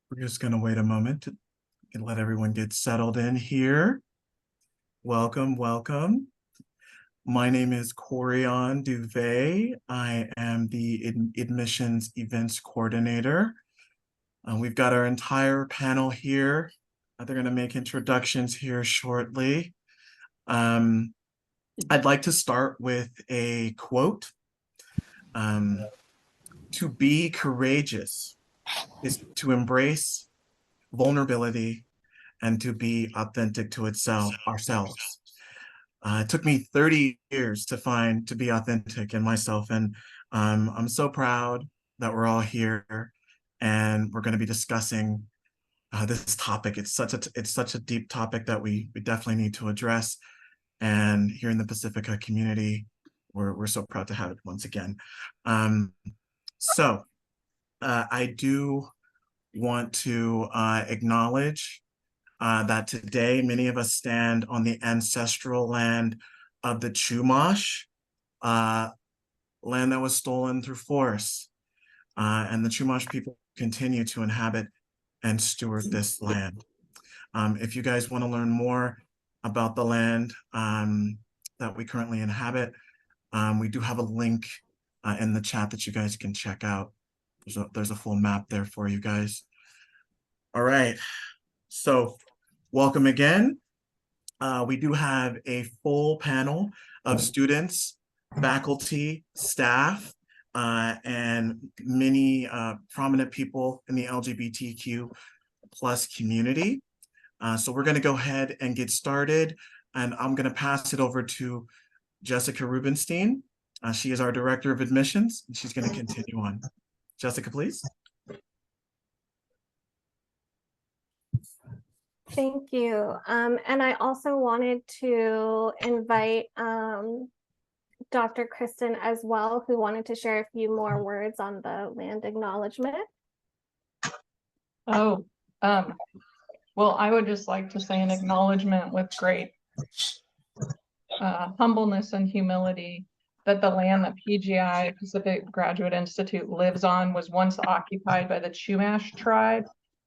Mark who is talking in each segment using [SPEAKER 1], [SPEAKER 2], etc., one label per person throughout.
[SPEAKER 1] We're just going to wait a moment to let everyone get settled in here. Welcome, welcome. My name is Corian Duvet. I am the admissions events coordinator. We've got our entire panel here. They're going to make introductions here shortly. I'd like to start with a quote. To be courageous is to embrace vulnerability and to be authentic to ourselves. It took me 30 years to be authentic in myself, and I'm so proud that we're all here, and we're going to be discussing this topic. It's such a deep topic that we definitely need to address. And here in the Pacifica community, we're so proud to have it once again. I do want to acknowledge that today many of us stand on the ancestral land of the Chumash, land that was stolen through force. And the Chumash people continue to inhabit and steward this land. If you guys want to learn more about the land that we currently inhabit, we do have a link in the chat that you guys can check out. There's a full map there for you guys. All right, so welcome again. We do have a full panel of students, faculty, staff, and many prominent people in the LGBTQ plus community. So we're going to go ahead and get started, and I'm going to pass it over to Jessica Rubenstein. She is our Director of Admissions, and she's going to continue on. Jessica, please.
[SPEAKER 2] Thank you. And I also wanted to invite Dr. Kristin as well, who wanted to share a few more words on the land acknowledgement.
[SPEAKER 3] Well, I would just like to say an acknowledgement with great humbleness and humility that the land that PGI, Pacific Graduate Institute, lives on was once occupied by the Chumash tribe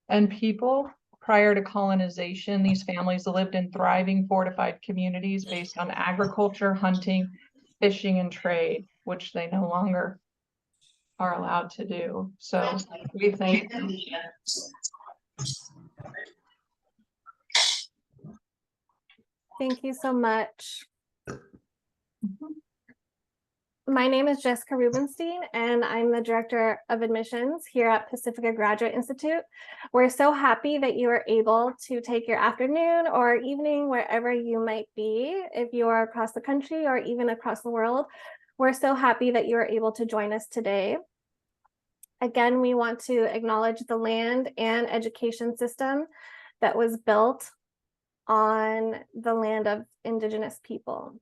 [SPEAKER 3] and people. Prior to colonization, these families lived in thriving fortified communities based on agriculture, hunting, fishing, and trade, which they no longer are allowed to do. So we thank them.
[SPEAKER 2] Thank you so much. My name is Jessica Rubenstein, and I'm the Director of Admissions here at Pacifica Graduate Institute. We're so happy that you are able to take your afternoon or evening, wherever you might be, if you are across the country or even across the world. We're so happy that you are able to join us today. Again, we want to acknowledge the land and education system that was built on the land of Indigenous people.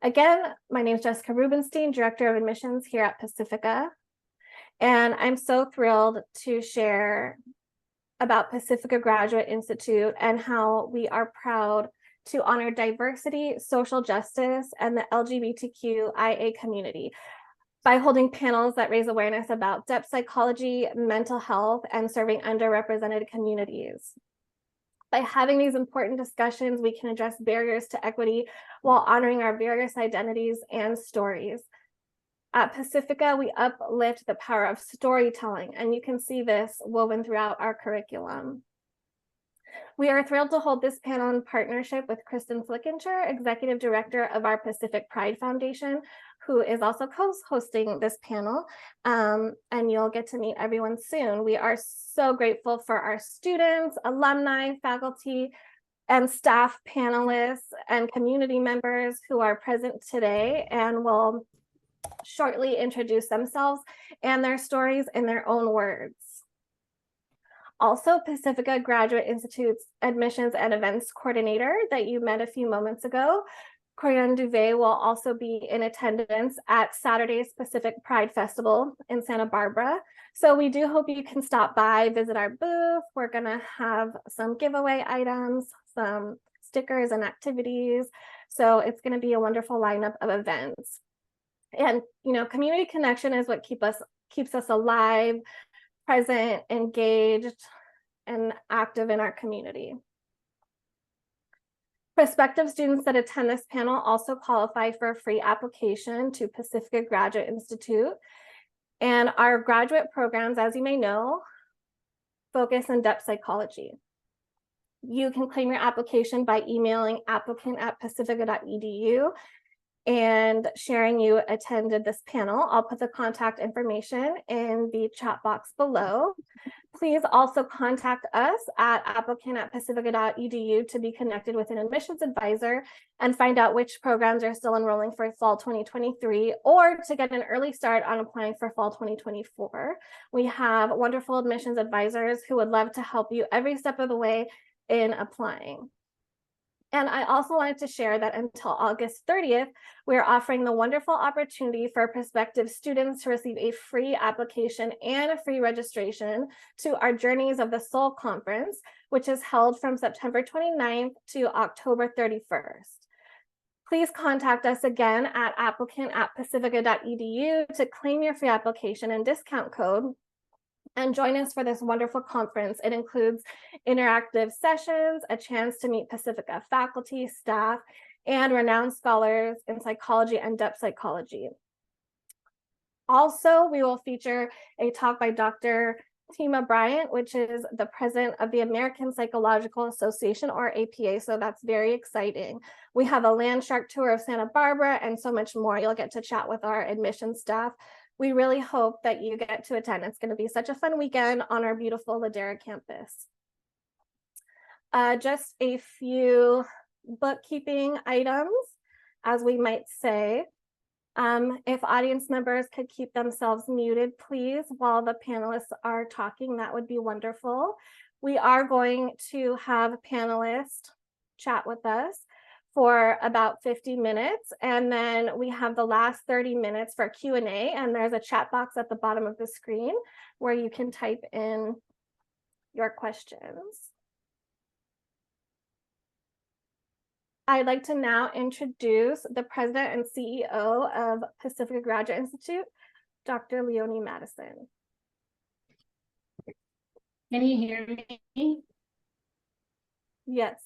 [SPEAKER 2] Again, my name is Jessica Rubenstein, Director of Admissions here at Pacifica, and I'm so thrilled to share about Pacifica Graduate Institute and how we are proud to honor diversity, social justice, and the LGBTQIA community by holding panels that raise awareness about depth psychology, mental health, and serving underrepresented communities. By having these important discussions, we can address barriers to equity while honoring our various identities and stories. At Pacifica, we uplift the power of storytelling, and you can see this woven throughout our curriculum. We are thrilled to hold this panel in partnership with Kristin Flickinger, Executive Director of our Pacific Pride Foundation, who is also co-hosting this panel, and you'll get to meet everyone soon. We are so grateful for our students, alumni, faculty, and staff panelists and community members who are present today and will shortly introduce themselves and their stories in their own words. Also, Pacifica Graduate Institute's Admissions and Events Coordinator that you met a few moments ago, Corian Duvet, will also be in attendance at Saturday's Pacific Pride Festival in Santa Barbara. So we do hope you can stop by, visit our booth. We're gonna have some giveaway items, some stickers and activities. So it's gonna be a wonderful lineup of events. And community connection is what keeps us alive present, engaged, and active in our community. Prospective students that attend this panel also qualify for a free application to Pacifica Graduate Institute. And our graduate programs, as you may know, focus on depth psychology. You can claim your application by emailing applicant@pacifica.edu and sharing you attended this panel. I'll put the contact information in the chat box below. Please also contact us at applicant@pacifica.edu to be connected with an admissions advisor and find out which programs are still enrolling for fall 2023 or to get an early start on applying for fall 2024. We have wonderful admissions advisors who would love to help you every step of the way in applying. And I also wanted to share that until August 30th, we're offering the wonderful opportunity for prospective students to receive a free application and a free registration to our Journeys of the Soul conference, which is held from September 29th to October 31st. Please contact us again at applicant@pacifica.edu to claim your free application and discount code. And join us for this wonderful conference. It includes interactive sessions, a chance to meet Pacifica faculty, staff, and renowned scholars in psychology and depth psychology. Also, we will feature a talk by Dr. Tima Bryant, which is the president of the American Psychological Association, or APA, so that's very exciting. We have a land shark tour of Santa Barbara and so much more. You'll get to chat with our admissions staff. We really hope that you get to attend. It's going to be such a fun weekend on our beautiful Ladera campus. Just a few bookkeeping items, as we might say. If audience members could keep themselves muted, please, while the panelists are talking, that would be wonderful. We are going to have panelists chat with us for about 50 minutes. And then we have the last 30 minutes for Q&A. And there's a chat box at the bottom of the screen where you can type in your questions. I'd like to now introduce the president and CEO of Pacifica Graduate Institute, Dr. Leonie Madison.
[SPEAKER 4] Can you hear me?
[SPEAKER 2] Yes.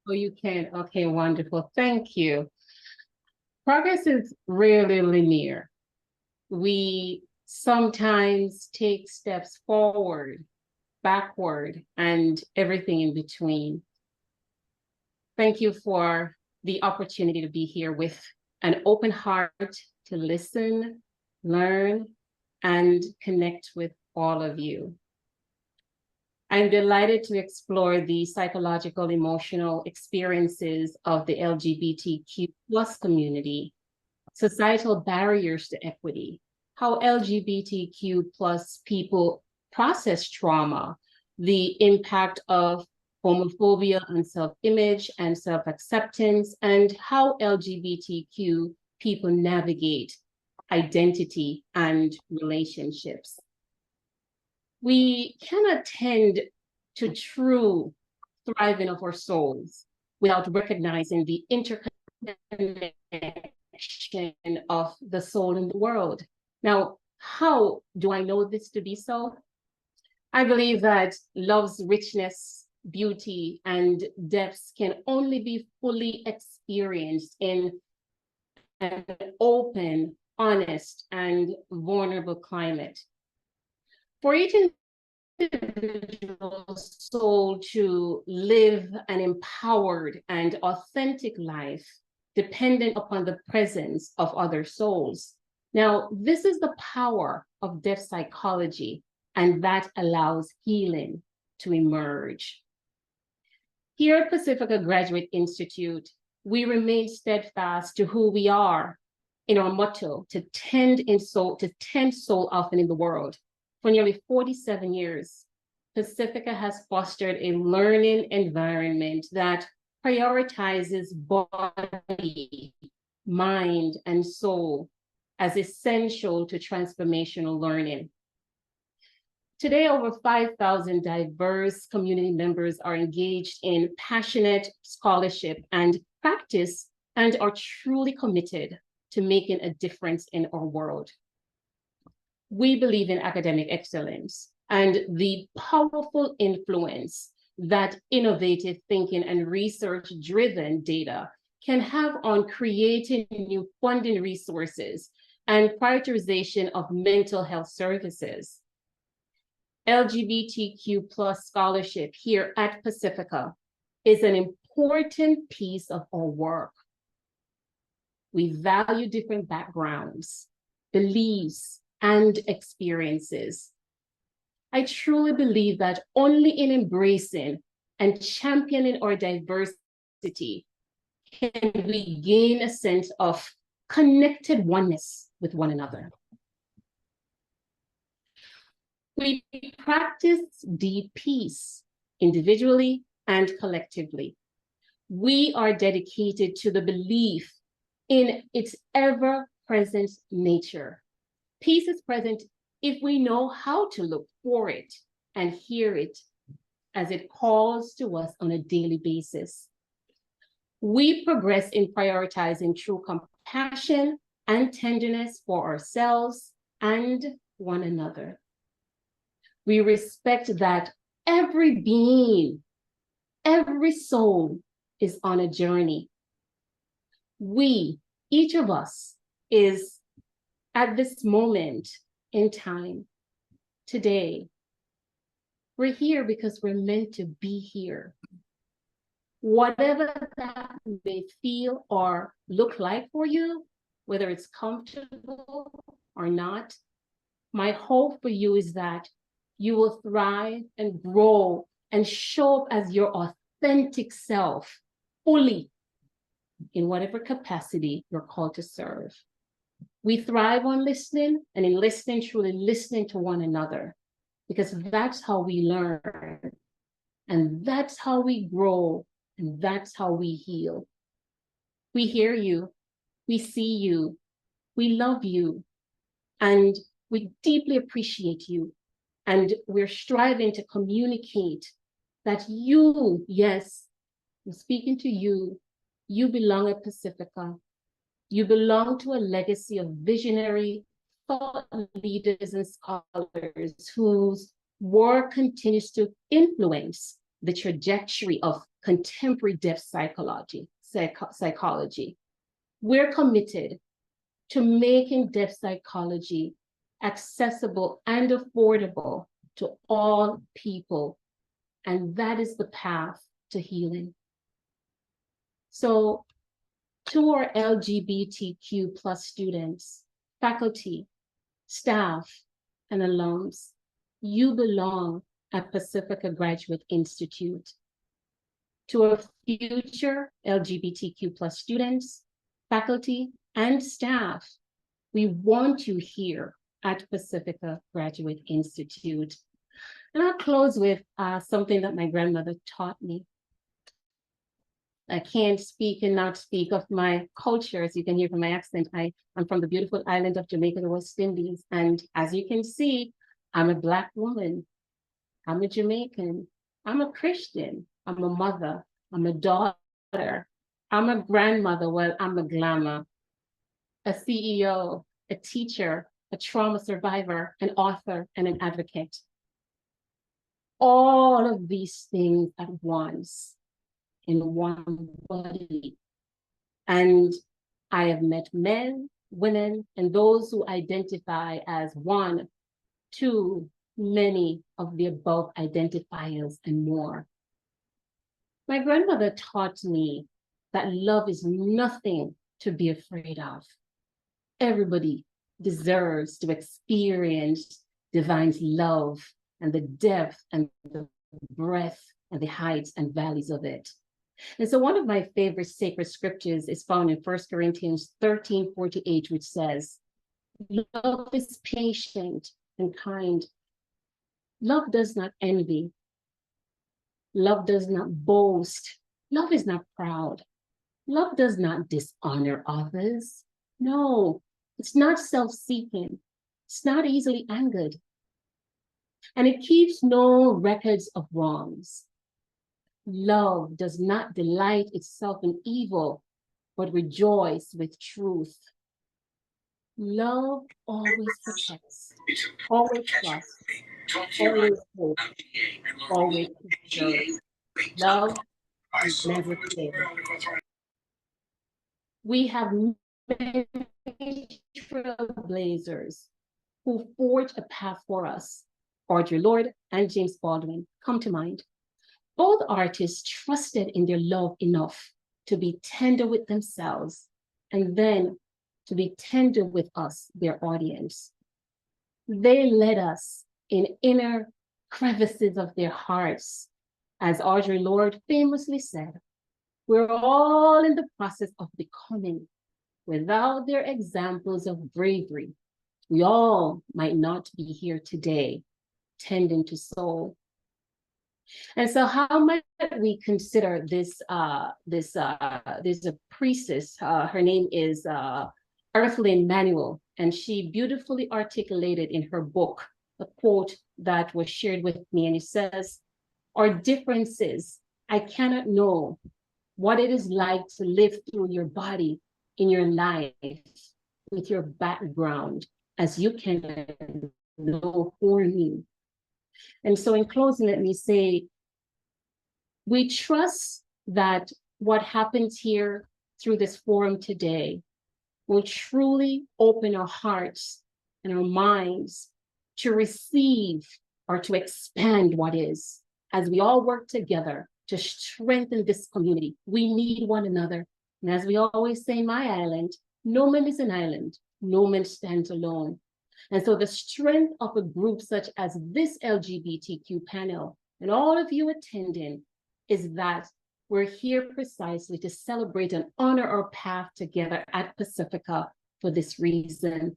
[SPEAKER 4] Oh, you can. Okay, wonderful. Thank you. Progress is rarely linear. We sometimes take steps forward, backward, and everything in between. Thank you for the opportunity to be here with an open heart to listen, learn, and connect with all of you. I'm delighted to explore the psychological, emotional experiences of the LGBTQ+ community, societal barriers to equity, how LGBTQ+ people process trauma, the impact of homophobia on self-image and self-acceptance, and how LGBTQ people navigate identity and relationships. We cannot tend to true thriving of our souls without recognizing the interconnection of the soul in the world. Now, how do I know this to be so? I believe that love's richness, beauty, and depths can only be fully experienced in an open, honest, and vulnerable climate. For each individual soul to live an empowered and authentic life dependent upon the presence of other souls. Now, this is the power of depth psychology, and that allows healing to emerge. Here at Pacifica Graduate Institute, we remain steadfast to who we are in our motto to tend soul often in the world. For nearly 47 years, Pacifica has fostered a learning environment that prioritizes body, mind, and soul as essential to transformational learning. Today, over 5,000 diverse community members are engaged in passionate scholarship and practice and are truly committed to making a difference in our world. We believe in academic excellence and the powerful influence that innovative thinking and research-driven data can have on creating new funding resources and prioritization of mental health services. LGBTQ plus scholarship here at Pacifica is an important piece of our work. We value different backgrounds, beliefs, and experiences. I truly believe that only in embracing and championing our diversity can we gain a sense of connected oneness with one another. We practice deep peace individually and collectively. We are dedicated to the belief in its ever-present nature. Peace is present if we know how to look for it and hear it as it calls to us on a daily basis. We progress in prioritizing true compassion and tenderness for ourselves and one another. We respect that every being, every soul is on a journey. We, each of us, is at this moment in time, today. We're here because we're meant to be here. Whatever that may feel or look like for you, whether it's comfortable or not, my hope for you is that you will thrive and grow and show up as your authentic self fully in whatever capacity you're called to serve. We thrive on listening, and in listening, truly listening to one another, because that's how we learn, and that's how we grow, and that's how we heal. We hear you, we see you, we love you, and we deeply appreciate you. And we're striving to communicate that you, yes, I'm speaking to you, you belong at Pacifica. You belong to a legacy of visionary thought leaders and scholars whose work continues to influence the trajectory of contemporary depth psychology. We're committed to making depth psychology accessible and affordable to all people, and that is the path to healing. So, to our LGBTQ plus students, faculty, staff, and alums, you belong at Pacifica Graduate Institute. To our future LGBTQ plus students, faculty, and staff, we want you here at Pacifica Graduate Institute. And I'll close with something that my grandmother taught me. I can't speak and not speak of my culture. As you can hear from my accent, I'm from the beautiful island of Jamaica, the West Indies. And as you can see, I'm a Black woman. I'm a Jamaican. I'm a Christian. I'm a mother. I'm a daughter. I'm a grandmother. Well, I'm a glamour, a CEO, a teacher, a trauma survivor, an author, and an advocate. All of these things at once in one body. And I have met men, women, and those who identify as one, two, many of the above identifiers and more. My grandmother taught me that love is nothing to be afraid of. Everybody deserves to experience divine's love and the depth and the breadth and the heights and valleys of it. And so one of my favorite sacred scriptures is found in 1 Corinthians 13:48, which says, love is patient and kind. Love does not envy. Love does not boast. Love is not proud. Love does not dishonor others. No, it's not self-seeking. It's not easily angered. And it keeps no records of wrongs. Love does not delight itself in evil, but rejoice with truth. Love always protects, always trusts, always hopes, always preserves. Love never fails. We have many trailblazers who forged a path for us. Audre Lorde and James Baldwin come to mind. Both artists trusted in their love enough to be tender with themselves and then to be tender with us, their audience. They led us in inner crevices of their hearts. As Audre Lorde famously said, we're all in the process of becoming. Without their examples of bravery, we all might not be here today, tending to soul. And so how might we consider this, there's a priestess, her name is Earthlyn Manuel, and she beautifully articulated in her book, a quote that was shared with me, and it says, "Our differences, I cannot know what it is like to live through your body in your life with your background as you can know for me." And so in closing, let me say, we trust that what happens here through this forum today will truly open our hearts and our minds to receive or to expand what is, as we all work together to strengthen this community. We need one another. And as we always say in my island, no man is an island, no man stands alone. And so the strength of a group such as this LGBTQ panel and all of you attending is that we're here precisely to celebrate and honor our path together at Pacifica for this reason.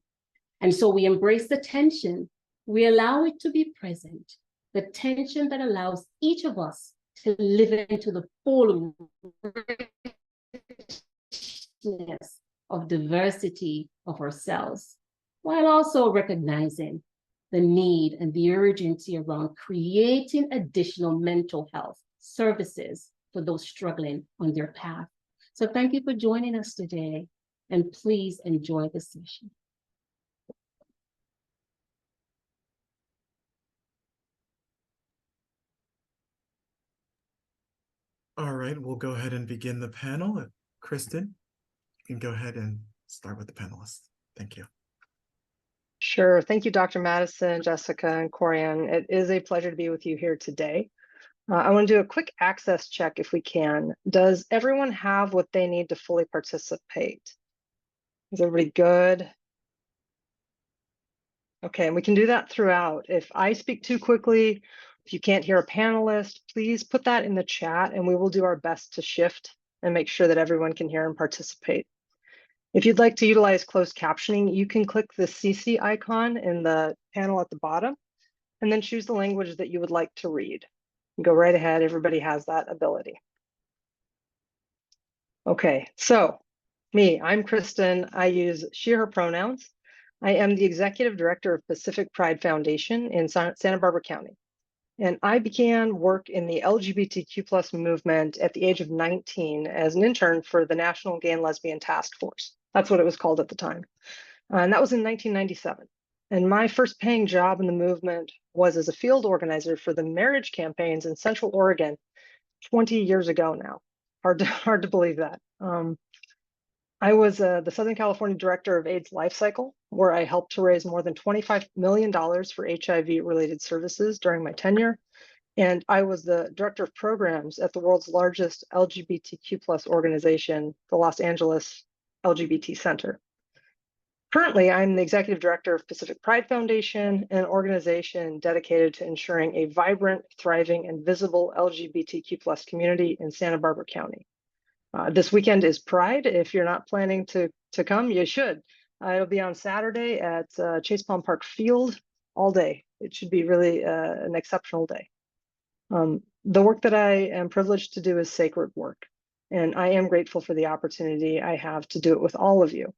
[SPEAKER 4] And so we embrace the tension, we allow it to be present, the tension that allows each of us to live into the full richness of diversity of ourselves, while also recognizing the need and the urgency around creating additional mental health services for those struggling on their path. So thank you for joining us today, and please enjoy the session.
[SPEAKER 1] All right, we'll go ahead and begin the panel. Kristin, you can go ahead and start with the panelists. Thank you.
[SPEAKER 5] Sure. Thank you, Dr. Madison, Jessica, and Corian. It is a pleasure to be with you here today. I want to do a quick access check if we can. Does everyone have what they need to fully participate? Is everybody good? Okay, and we can do that throughout. If I speak too quickly, if you can't hear a panelist, please put that in the chat and we will do our best to shift and make sure that everyone can hear and participate. If you'd like to utilize closed captioning, you can click the CC icon in the panel at the bottom and then choose the language that you would like to read. Go right ahead, everybody has that ability. Okay, so I'm Kristin. I use she, her pronouns. I am the Executive Director of Pacific Pride Foundation in Santa Barbara County. And I began work in the LGBTQ+ movement at the age of 19 as an intern for the National Gay and Lesbian Task Force. That's what it was called at the time. And that was in 1997. And my first paying job in the movement was as a field organizer for the marriage campaigns in Central Oregon 20 years ago now. Hard to believe that. I was the Southern California Director of AIDS Life Cycle, where I helped to raise more than $25 million for HIV-related services during my tenure. And I was the Director of Programs at the world's largest LGBTQ+ organization, the Los Angeles LGBT Center. Currently, I'm the Executive Director of Pacific Pride Foundation, an organization dedicated to ensuring a vibrant, thriving, and visible LGBTQ+ community in Santa Barbara County. This weekend is Pride. If you're not planning to come, you should. It'll be on Saturday at Chase Palm Park Field all day. It should be really an exceptional day. The work that I am privileged to do is sacred work, and I am grateful for the opportunity I have to do it with all of you.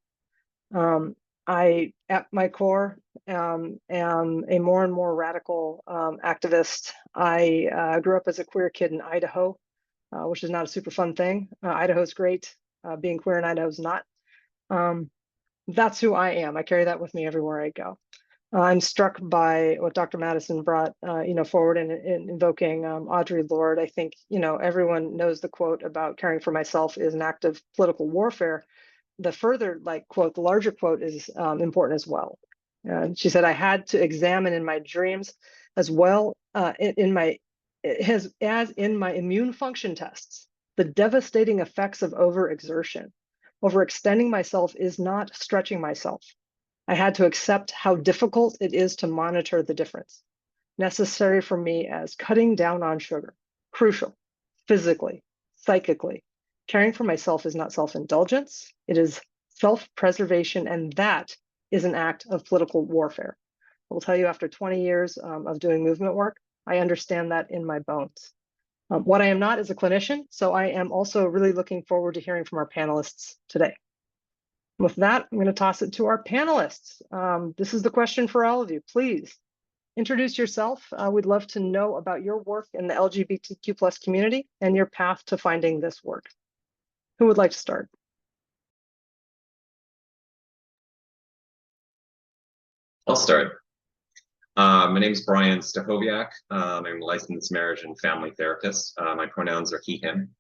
[SPEAKER 5] I, at my core, am a more and more radical activist. I grew up as a queer kid in Idaho, which is not a super fun thing. Idaho's great. Being queer in Idaho is not. that's who I am. I carry that with me everywhere I go. I'm struck by what Dr. Madison brought, forward in invoking Audre Lorde. I think, everyone knows the quote about caring for myself is an act of political warfare. The further quote, the larger quote is important as well. She said, I had to examine in my dreams as well as in my immune function tests, the devastating effects of overexertion. Overextending myself is not stretching myself. I had to accept how difficult it is to monitor the difference. Necessary for me as cutting down on sugar, crucial, physically, psychically. Caring for myself is not self-indulgence, it is self-preservation, and that is an act of political warfare. I will tell you, after 20 years of doing movement work, I understand that in my bones. What I am not is a clinician, so I am also really looking forward to hearing from our panelists today. With that, I'm going to toss it to our panelists. This is the question for all of you. Please introduce yourself. We'd love to know about your work in the LGBTQ plus community and your path to finding this work. Who would like to start?
[SPEAKER 6] I'll start. My name is Brian Stachowiak. I'm a licensed marriage and family therapist. My pronouns are he, him.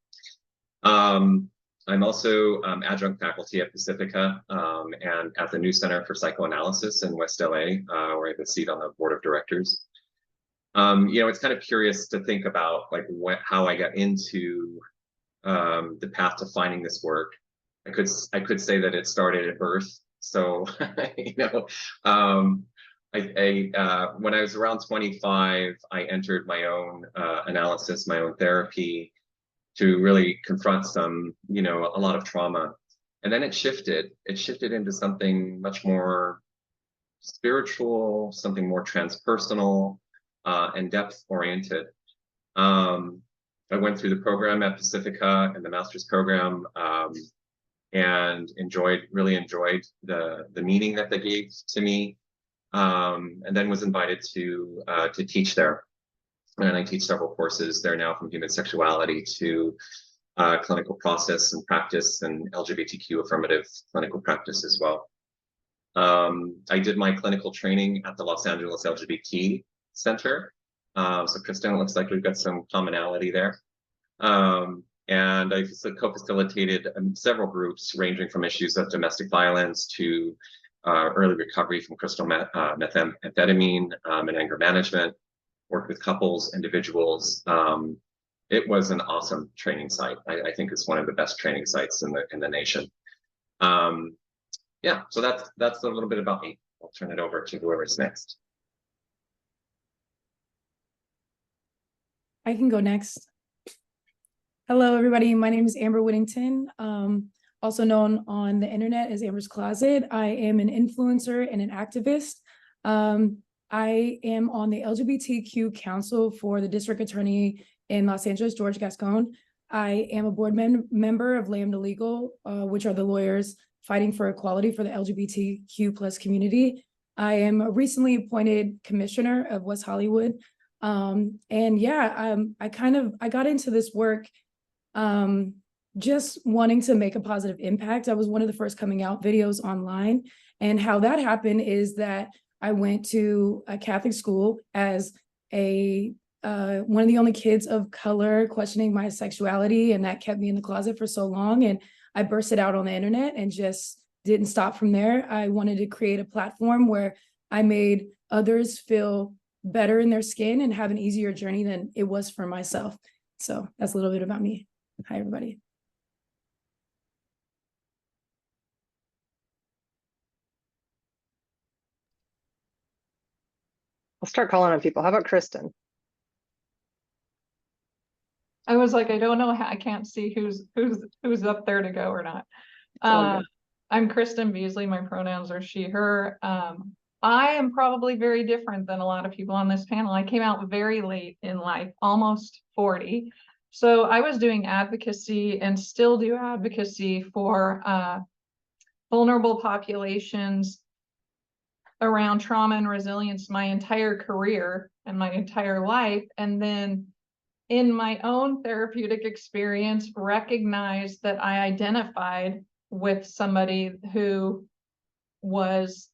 [SPEAKER 6] I'm also adjunct faculty at Pacifica and at the New Center for Psychoanalysis in West LA, where I have a seat on the board of directors. It's kind of curious to think about how I got into the path to finding this work. I could say that it started at birth. So, when I was around 25, I entered my own analysis, my own therapy, to really confront a lot of trauma. And then it shifted into something much more spiritual, something more transpersonal and depth oriented. I went through the program at Pacifica and the master's program and really enjoyed the meaning that they gave to me. And then was invited to teach there. And I teach several courses there now, from human sexuality to clinical process and practice and LGBTQ affirmative clinical practice as well. I did my clinical training at the Los Angeles LGBT Center. So Kristin, it looks like we've got some commonality there. And I co-facilitated several groups ranging from issues of domestic violence to early recovery from crystal methamphetamine and anger management. Worked with couples, individuals. It was an awesome training site. I think it's one of the best training sites in the nation. So that's a little bit about me. I'll turn it over to whoever's next.
[SPEAKER 7] I can go next. Hello, everybody. My name is Amber Whittington, also known on the internet as Amber's Closet. I am an influencer and an activist. I am on the LGBTQ Council for the District Attorney in Los Angeles, George Gascon. I am a board member of Lambda Legal, which are the lawyers fighting for equality for the LGBTQ plus community. I am a recently appointed commissioner of West Hollywood. I got into this work just wanting to make a positive impact. I was one of the first coming out videos online. And how that happened is that I went to a Catholic school as one of the only kids of color questioning my sexuality, and that kept me in the closet for so long. And I bursted out on the internet and just didn't stop from there. I wanted to create a platform where I made others feel better in their skin and have an easier journey than it was for myself. So that's a little bit about me. Hi, everybody.
[SPEAKER 5] I'll start calling on people. How about Kristin?
[SPEAKER 3] I was like, I don't know how, I can't see who's up there to go or not. I'm Kristin Beasley. My pronouns are she, her. I am probably very different than a lot of people on this panel. I came out very late in life, almost 40. So I was doing advocacy and still do advocacy for vulnerable populations around trauma and resilience my entire career and my entire life. And then in my own therapeutic experience, recognized that I identified with somebody who was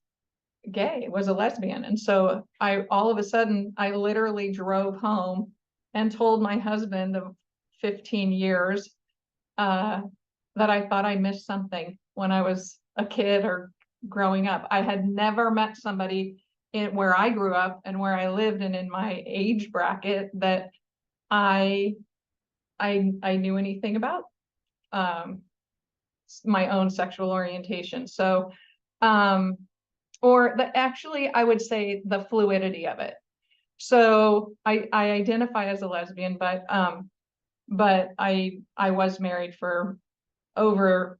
[SPEAKER 3] gay, was a lesbian. And so all of a sudden, I literally drove home and told my husband of 15 years that I thought I missed something when I was a kid or growing up. I had never met somebody where I grew up and where I lived and in my age bracket that I knew anything about my own sexual orientation. So, actually, I would say the fluidity of it. So I identify as a lesbian, but I was married for for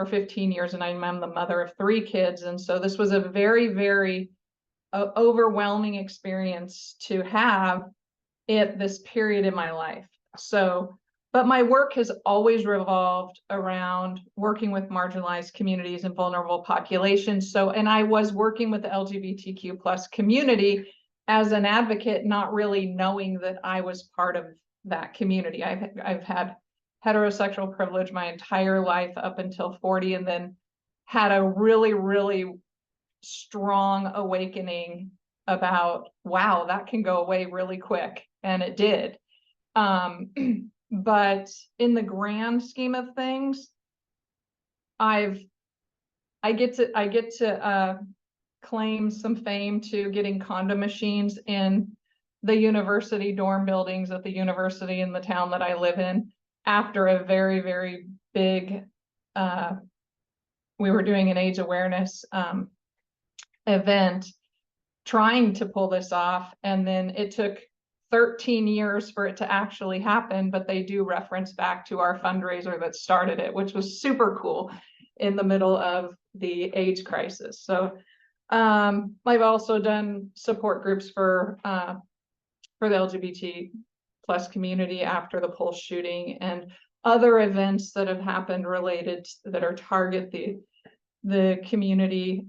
[SPEAKER 3] 15 years, and I'm the mother of 3 kids. And so this was a very, very overwhelming experience to have at this period in my life. So, but my work has always revolved around working with marginalized communities and vulnerable populations. So, and I was working with the LGBTQ plus community as an advocate, not really knowing that I was part of that community. I've had heterosexual privilege my entire life up until 40, and then had a really, really strong awakening about, wow, that can go away really quick. And it did. But in the grand scheme of things, I get to claim some fame to getting condom machines in the university dorm buildings at the university in the town that I live in after a very, very big, we were doing an AIDS awareness event trying to pull this off. And then it took 13 years for it to actually happen, but they do reference back to our fundraiser that started it, which was super cool in the middle of the AIDS crisis. So I've also done support groups for the LGBT plus community after the Pulse shooting, and other events that have happened related that are target the community.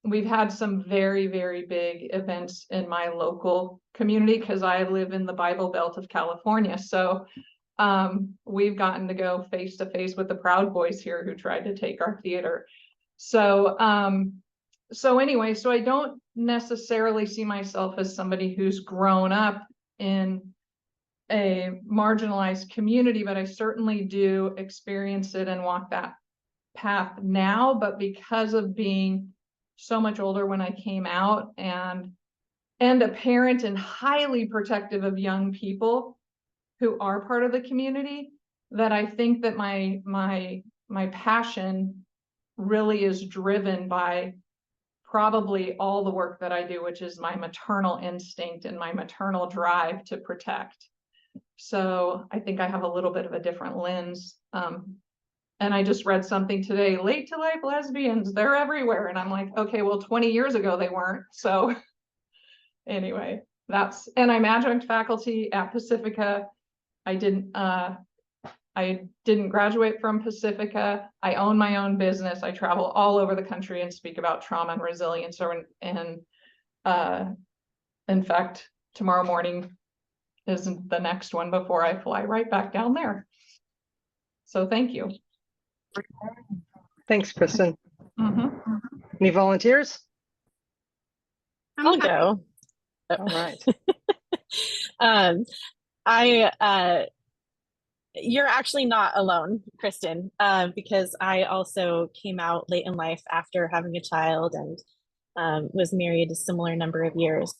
[SPEAKER 3] We've had some very, very big events in my local community because I live in the Bible Belt of California. So we've gotten to go face to face with the Proud Boys here who tried to take our theater. So anyway, so I don't necessarily see myself as somebody who's grown up in a marginalized community, but I certainly do experience it and walk that path now. But because of being so much older when I came out, and a parent and highly protective of young people who are part of the community, that I think that my passion really is driven by probably all the work that I do, which is my maternal instinct and my maternal drive to protect. So I think I have a little bit of a different lens. And I just read something today, late to life lesbians, they're everywhere. And I'm like, okay, well, 20 years ago they weren't. So anyway, and I'm adjunct faculty at Pacifica. I didn't graduate from Pacifica. I own my own business. I travel all over the country and speak about trauma and resilience. In fact, tomorrow morning is the next one before I fly right back down there. So thank you.
[SPEAKER 5] Thanks, Kristin. Any volunteers?
[SPEAKER 8] I'll go.
[SPEAKER 5] All right.
[SPEAKER 8] You're actually not alone, Kristin, because I also came out late in life after having a child, and was married a similar number of years.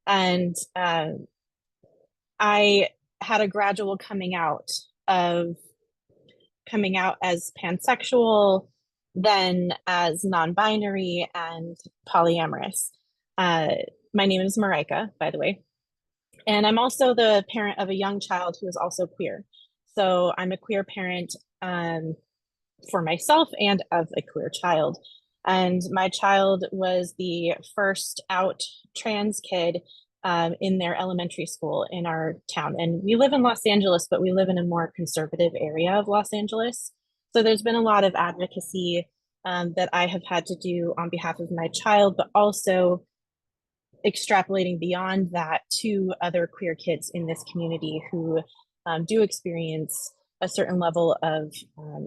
[SPEAKER 8] And I had a gradual coming out as pansexual, then as non-binary and polyamorous. My name is Marika, by the way. And I'm also the parent of a young child who is also queer. So I'm a queer parent for myself and of a queer child. And my child was the first out trans kid in their elementary school in our town. And we live in Los Angeles, but we live in a more conservative area of Los Angeles. So there's been a lot of advocacy that I have had to do on behalf of my child, but also extrapolating beyond that to other queer kids in this community who do experience a certain level of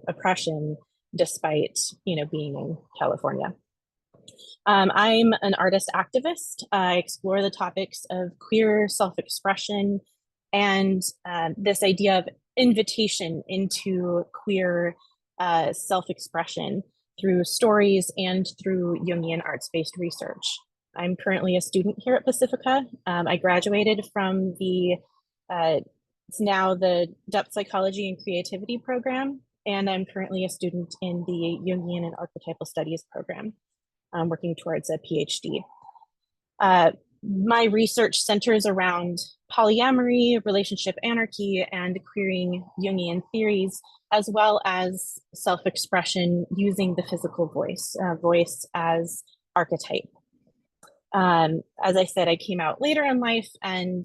[SPEAKER 8] oppression despite, being in California. I'm an artist activist. I explore the topics of queer self-expression and this idea of invitation into queer self-expression through stories and through Jungian arts-based research. I'm currently a student here at Pacifica. I graduated from the, it's now the Depth Psychology and Creativity program, and I'm currently a student in the Jungian and Archetypal Studies program. I'm working towards a PhD. My research centers around polyamory, relationship anarchy, and queering Jungian theories, as well as self-expression using the physical voice, voice as archetype. As I said, I came out later in life, and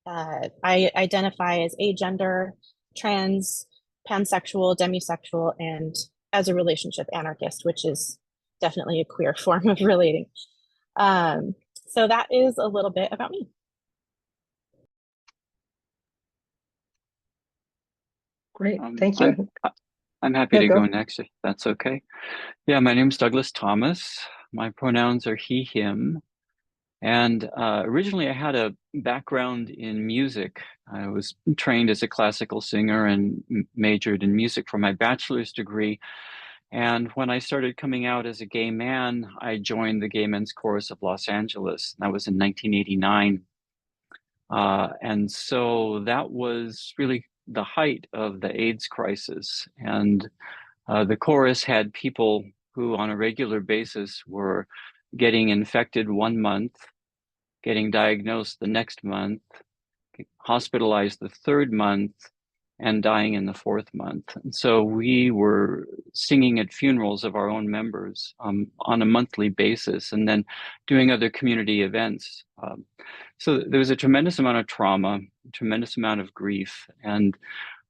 [SPEAKER 8] I identify as agender, trans, pansexual, demisexual, and as a relationship anarchist, which is definitely a queer form of relating. So that is a little bit about me.
[SPEAKER 5] Great, thank you.
[SPEAKER 9] I'm happy
[SPEAKER 5] Yeah,
[SPEAKER 9] to
[SPEAKER 5] go.
[SPEAKER 9] go next if that's okay. Yeah, my name is Douglas Thomas. My pronouns are he, him. And originally I had a background in music. I was trained as a classical singer and majored in music for my bachelor's degree. And when I started coming out as a gay man, I joined the Gay Men's Chorus of Los Angeles. That was in 1989. And so that was really the height of the AIDS crisis. And the chorus had people who on a regular basis were getting infected 1 month, getting diagnosed the next month, hospitalized the 3rd month, and dying in the 4th month. And so we were singing at funerals of our own members on a monthly basis, and then doing other community events. So there was a tremendous amount of trauma, a tremendous amount of grief. And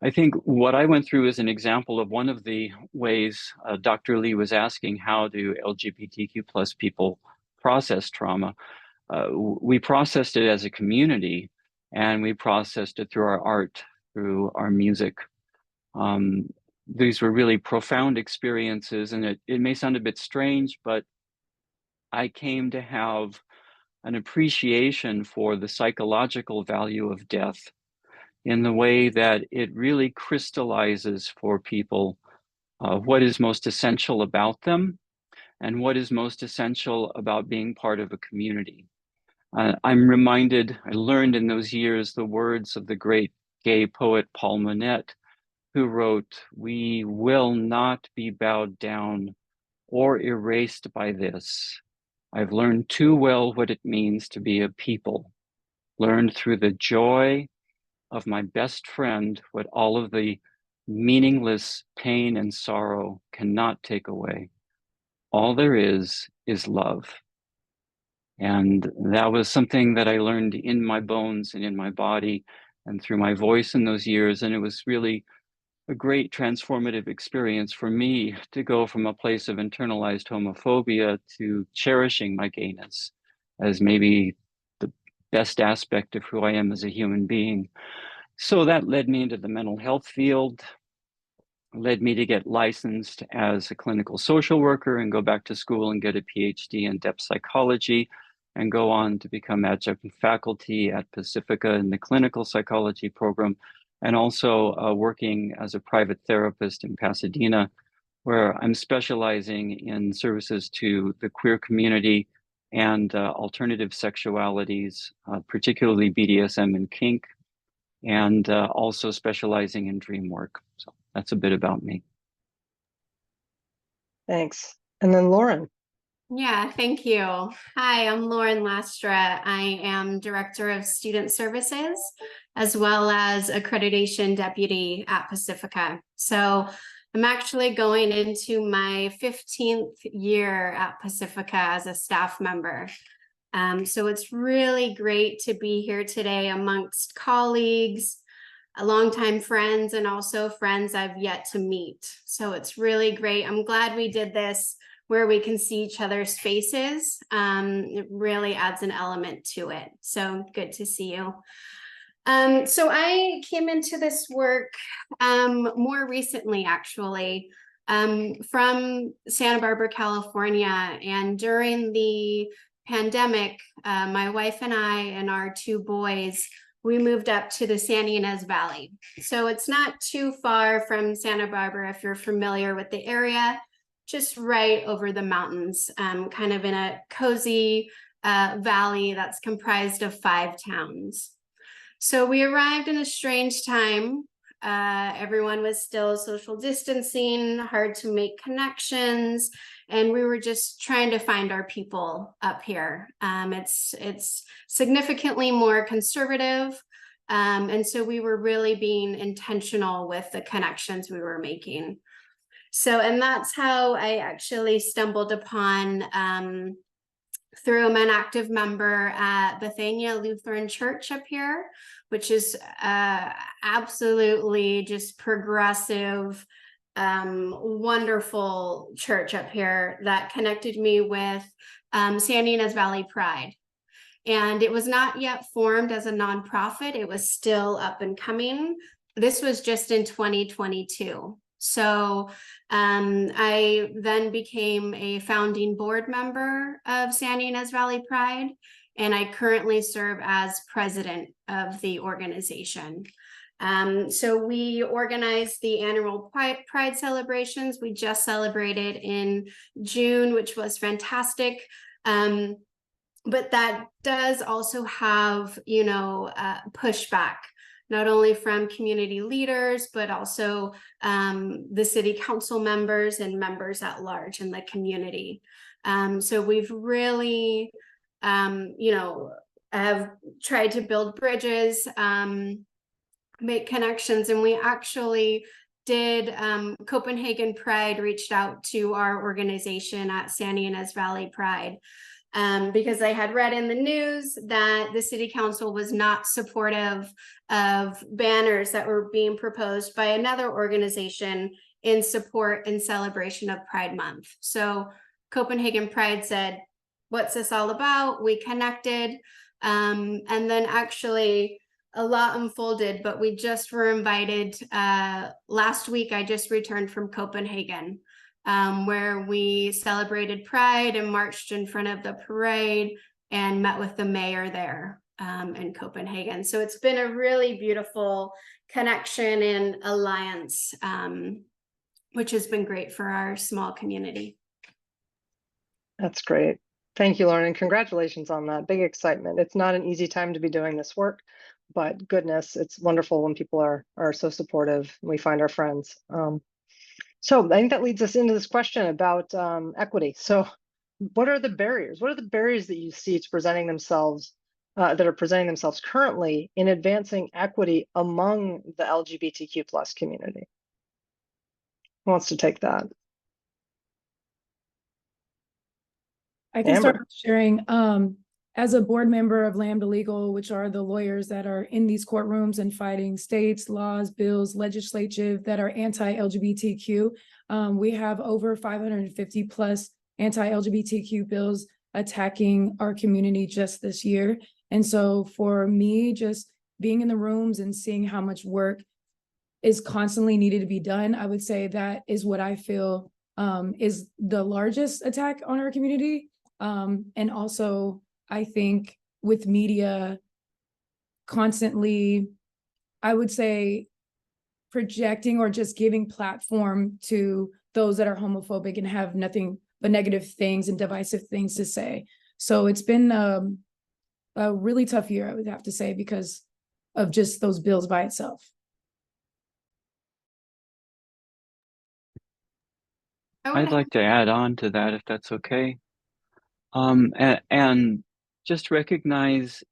[SPEAKER 9] I think what I went through is an example of one of the ways Dr. Lee was asking, how do LGBTQ plus people process trauma? We processed it as a community, and we processed it through our art, through our music. These were really profound experiences, and it may sound a bit strange, but I came to have an appreciation for the psychological value of death in the way that it really crystallizes for people what is most essential about them and what is most essential about being part of a community. I'm reminded, I learned in those years the words of the great gay poet Paul Monette, who wrote, "We will not be bowed down or erased by this. I've learned too well what it means to be a people, learned through the joy of my best friend what all of the meaningless pain and sorrow cannot take away. All there is love." And that was something that I learned in my bones and in my body and through my voice in those years. And it was really a great transformative experience for me to go from a place of internalized homophobia to cherishing my gayness as maybe the best aspect of who I am as a human being. So that led me into the mental health field, led me to get licensed as a clinical social worker and go back to school and get a PhD in depth psychology, and go on to become adjunct faculty at Pacifica in the clinical psychology program, and also working as a private therapist in Pasadena, where I'm specializing in services to the queer community and alternative sexualities, particularly BDSM and kink, and also specializing in dream work. So that's a bit about me.
[SPEAKER 5] Thanks. And then Lauren.
[SPEAKER 10] Yeah, thank you. Hi, I'm Lauren Lastra. I am Director of Student Services, as well as Accreditation Deputy at Pacifica. So I'm actually going into my 15th year at Pacifica as a staff member. So it's really great to be here today amongst colleagues, longtime friends, and also friends I've yet to meet. So it's really great. I'm glad we did this where we can see each other's faces. It really adds an element to it. So good to see you. So I came into this work more recently, actually. from Santa Barbara, California. And during the pandemic, my wife and I and our 2 boys, we moved up to the San Ynez Valley. So it's not too far from Santa Barbara if you're familiar with the area, just right over the mountains, kind of in a cozy valley that's comprised of 5 towns. So we arrived in a strange time. Everyone was still social distancing, hard to make connections, and we were just trying to find our people up here. It's significantly more conservative, and so we were really being intentional with the connections we were making. So, and that's how I actually stumbled upon, through I'm an active member at Bethania Lutheran Church up here, which is absolutely just progressive, wonderful church up here that connected me with San Ynez Valley Pride. And it was not yet formed as a nonprofit. It was still up and coming. This was just in 2022. So I then became a founding board member of San Ynez Valley Pride, and I currently serve as president of the organization. So we organize the annual Pride celebrations. We just celebrated in June, which was fantastic. But that does also have, pushback, not only from community leaders, but also the city council members and members at large in the community. So we've really, have tried to build bridges, make connections, and we actually did, Copenhagen Pride reached out to our organization at San Ynez Valley Pride. Because I had read in the news that the city council was not supportive of banners that were being proposed by another organization in support and celebration of Pride Month. So Copenhagen Pride said, "What's this all about?" We connected, and then actually a lot unfolded, but we just were invited. Last week, I just returned from Copenhagen, where we celebrated Pride and marched in front of the parade and met with the mayor there in Copenhagen. So it's been a really beautiful connection and alliance, which has been great for our small community.
[SPEAKER 5] That's great. Thank you, Lauren, and congratulations on that. Big excitement. It's not an easy time to be doing this work, but goodness, it's wonderful when people are so supportive and we find our friends. So I think that leads us into this question about equity. So what are the barriers? What are the barriers that you see to presenting themselves, that are presenting themselves currently in advancing equity among the LGBTQ plus community? Who wants to take that?
[SPEAKER 7] I can
[SPEAKER 5] Amber.
[SPEAKER 7] start sharing. As a board member of Lambda Legal, which are the lawyers that are in these courtrooms and fighting states, laws, bills, legislative that are anti-LGBTQ, we have over 550 plus anti-LGBTQ bills attacking our community just this year. And so for me, just being in the rooms and seeing how much work is constantly needed to be done, I would say that is what I feel is the largest attack on our community. And also, I think with media constantly, I would say, projecting or just giving platform to those that are homophobic and have nothing but negative things and divisive things to say. So it's been a really tough year, I would have to say, because of just those bills by itself.
[SPEAKER 9] I'd like to add on to that, if that's okay. And just recognize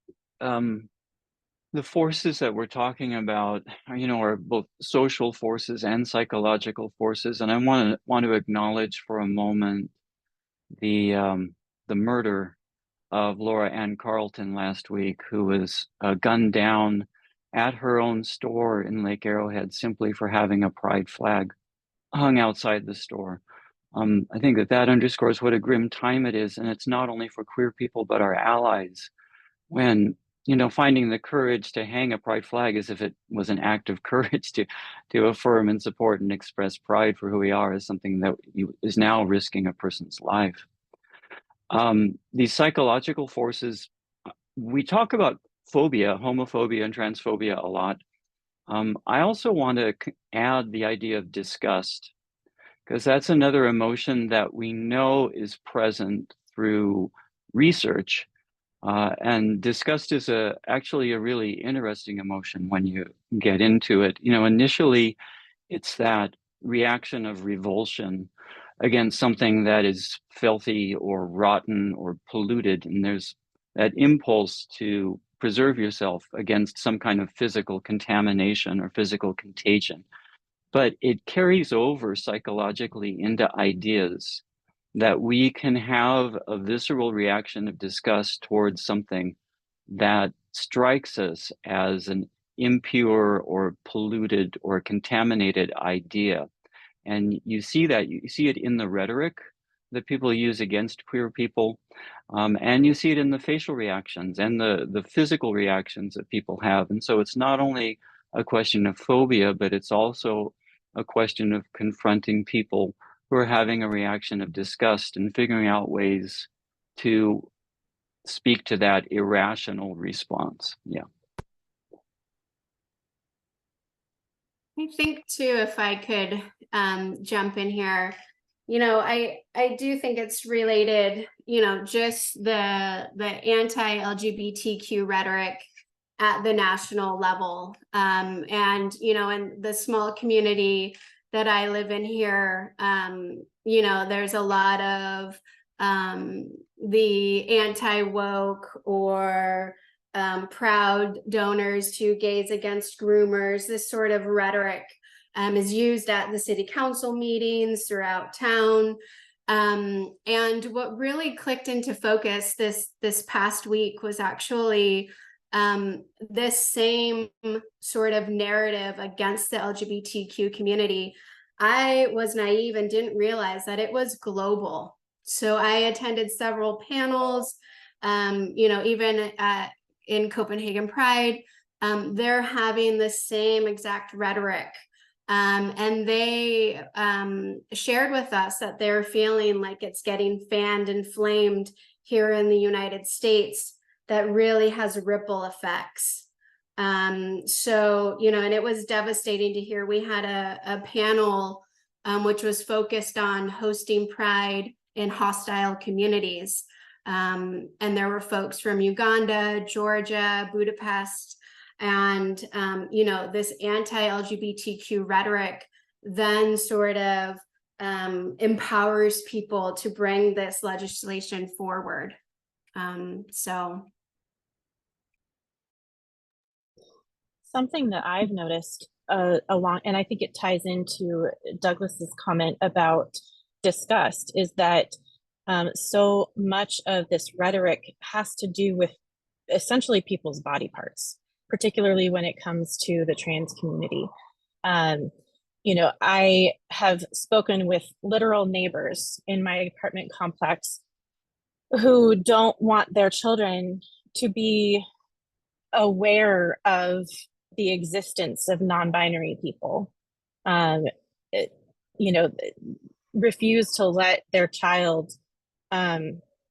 [SPEAKER 9] the forces that we're talking about, are both social forces and psychological forces. And I want to acknowledge for a moment the murder of Laura Ann Carlton last week, who was gunned down at her own store in Lake Arrowhead simply for having a pride flag hung outside the store. I think that underscores what a grim time it is. And it's not only for queer people, but our allies, when finding the courage to hang a pride flag as if it was an act of courage to affirm and support and express pride for who we are is something that is now risking a person's life. These psychological forces, we talk about phobia, homophobia and transphobia a lot. I also want to add the idea of disgust, because that's another emotion that we know is present through research. And disgust is actually a really interesting emotion when you get into it. Initially, it's that reaction of revulsion against something that is filthy or rotten or polluted. And there's that impulse to preserve yourself against some kind of physical contamination or physical contagion. But it carries over psychologically into ideas that we can have a visceral reaction of disgust towards something that strikes us as an impure or polluted or contaminated idea. And you see it in the rhetoric that people use against queer people, and you see it in the facial reactions and the physical reactions that people have. And so it's not only a question of phobia, but it's also a question of confronting people who are having a reaction of disgust and figuring out ways to speak to that irrational response. Yeah.
[SPEAKER 10] I think too, if I could jump in here, I do think it's related, just the anti-LGBTQ rhetoric at the national level. And, in the small community that I live in here, there's a lot of the anti-woke or proud donors to gays against groomers. This sort of rhetoric is used at the city council meetings throughout town. And what really clicked into focus this past week was actually this same sort of narrative against the LGBTQ community. I was naive and didn't realize that it was global. So I attended several panels, even in Copenhagen Pride, they're having the same exact rhetoric. And they shared with us that they're feeling like it's getting fanned and flamed here in the United States, that really has ripple effects. So, and it was devastating to hear. We had a panel which was focused on hosting Pride in hostile communities. And there were folks from Uganda, Georgia, Budapest, and, this anti-LGBTQ rhetoric then sort of empowers people to bring this legislation forward.
[SPEAKER 8] Something that I've noticed along, and I think it ties into Douglas's comment about disgust, is that so much of this rhetoric has to do with essentially people's body parts, particularly when it comes to the trans community. I have spoken with literal neighbors in my apartment complex who don't want their children to be aware of the existence of non-binary people, refuse to let their child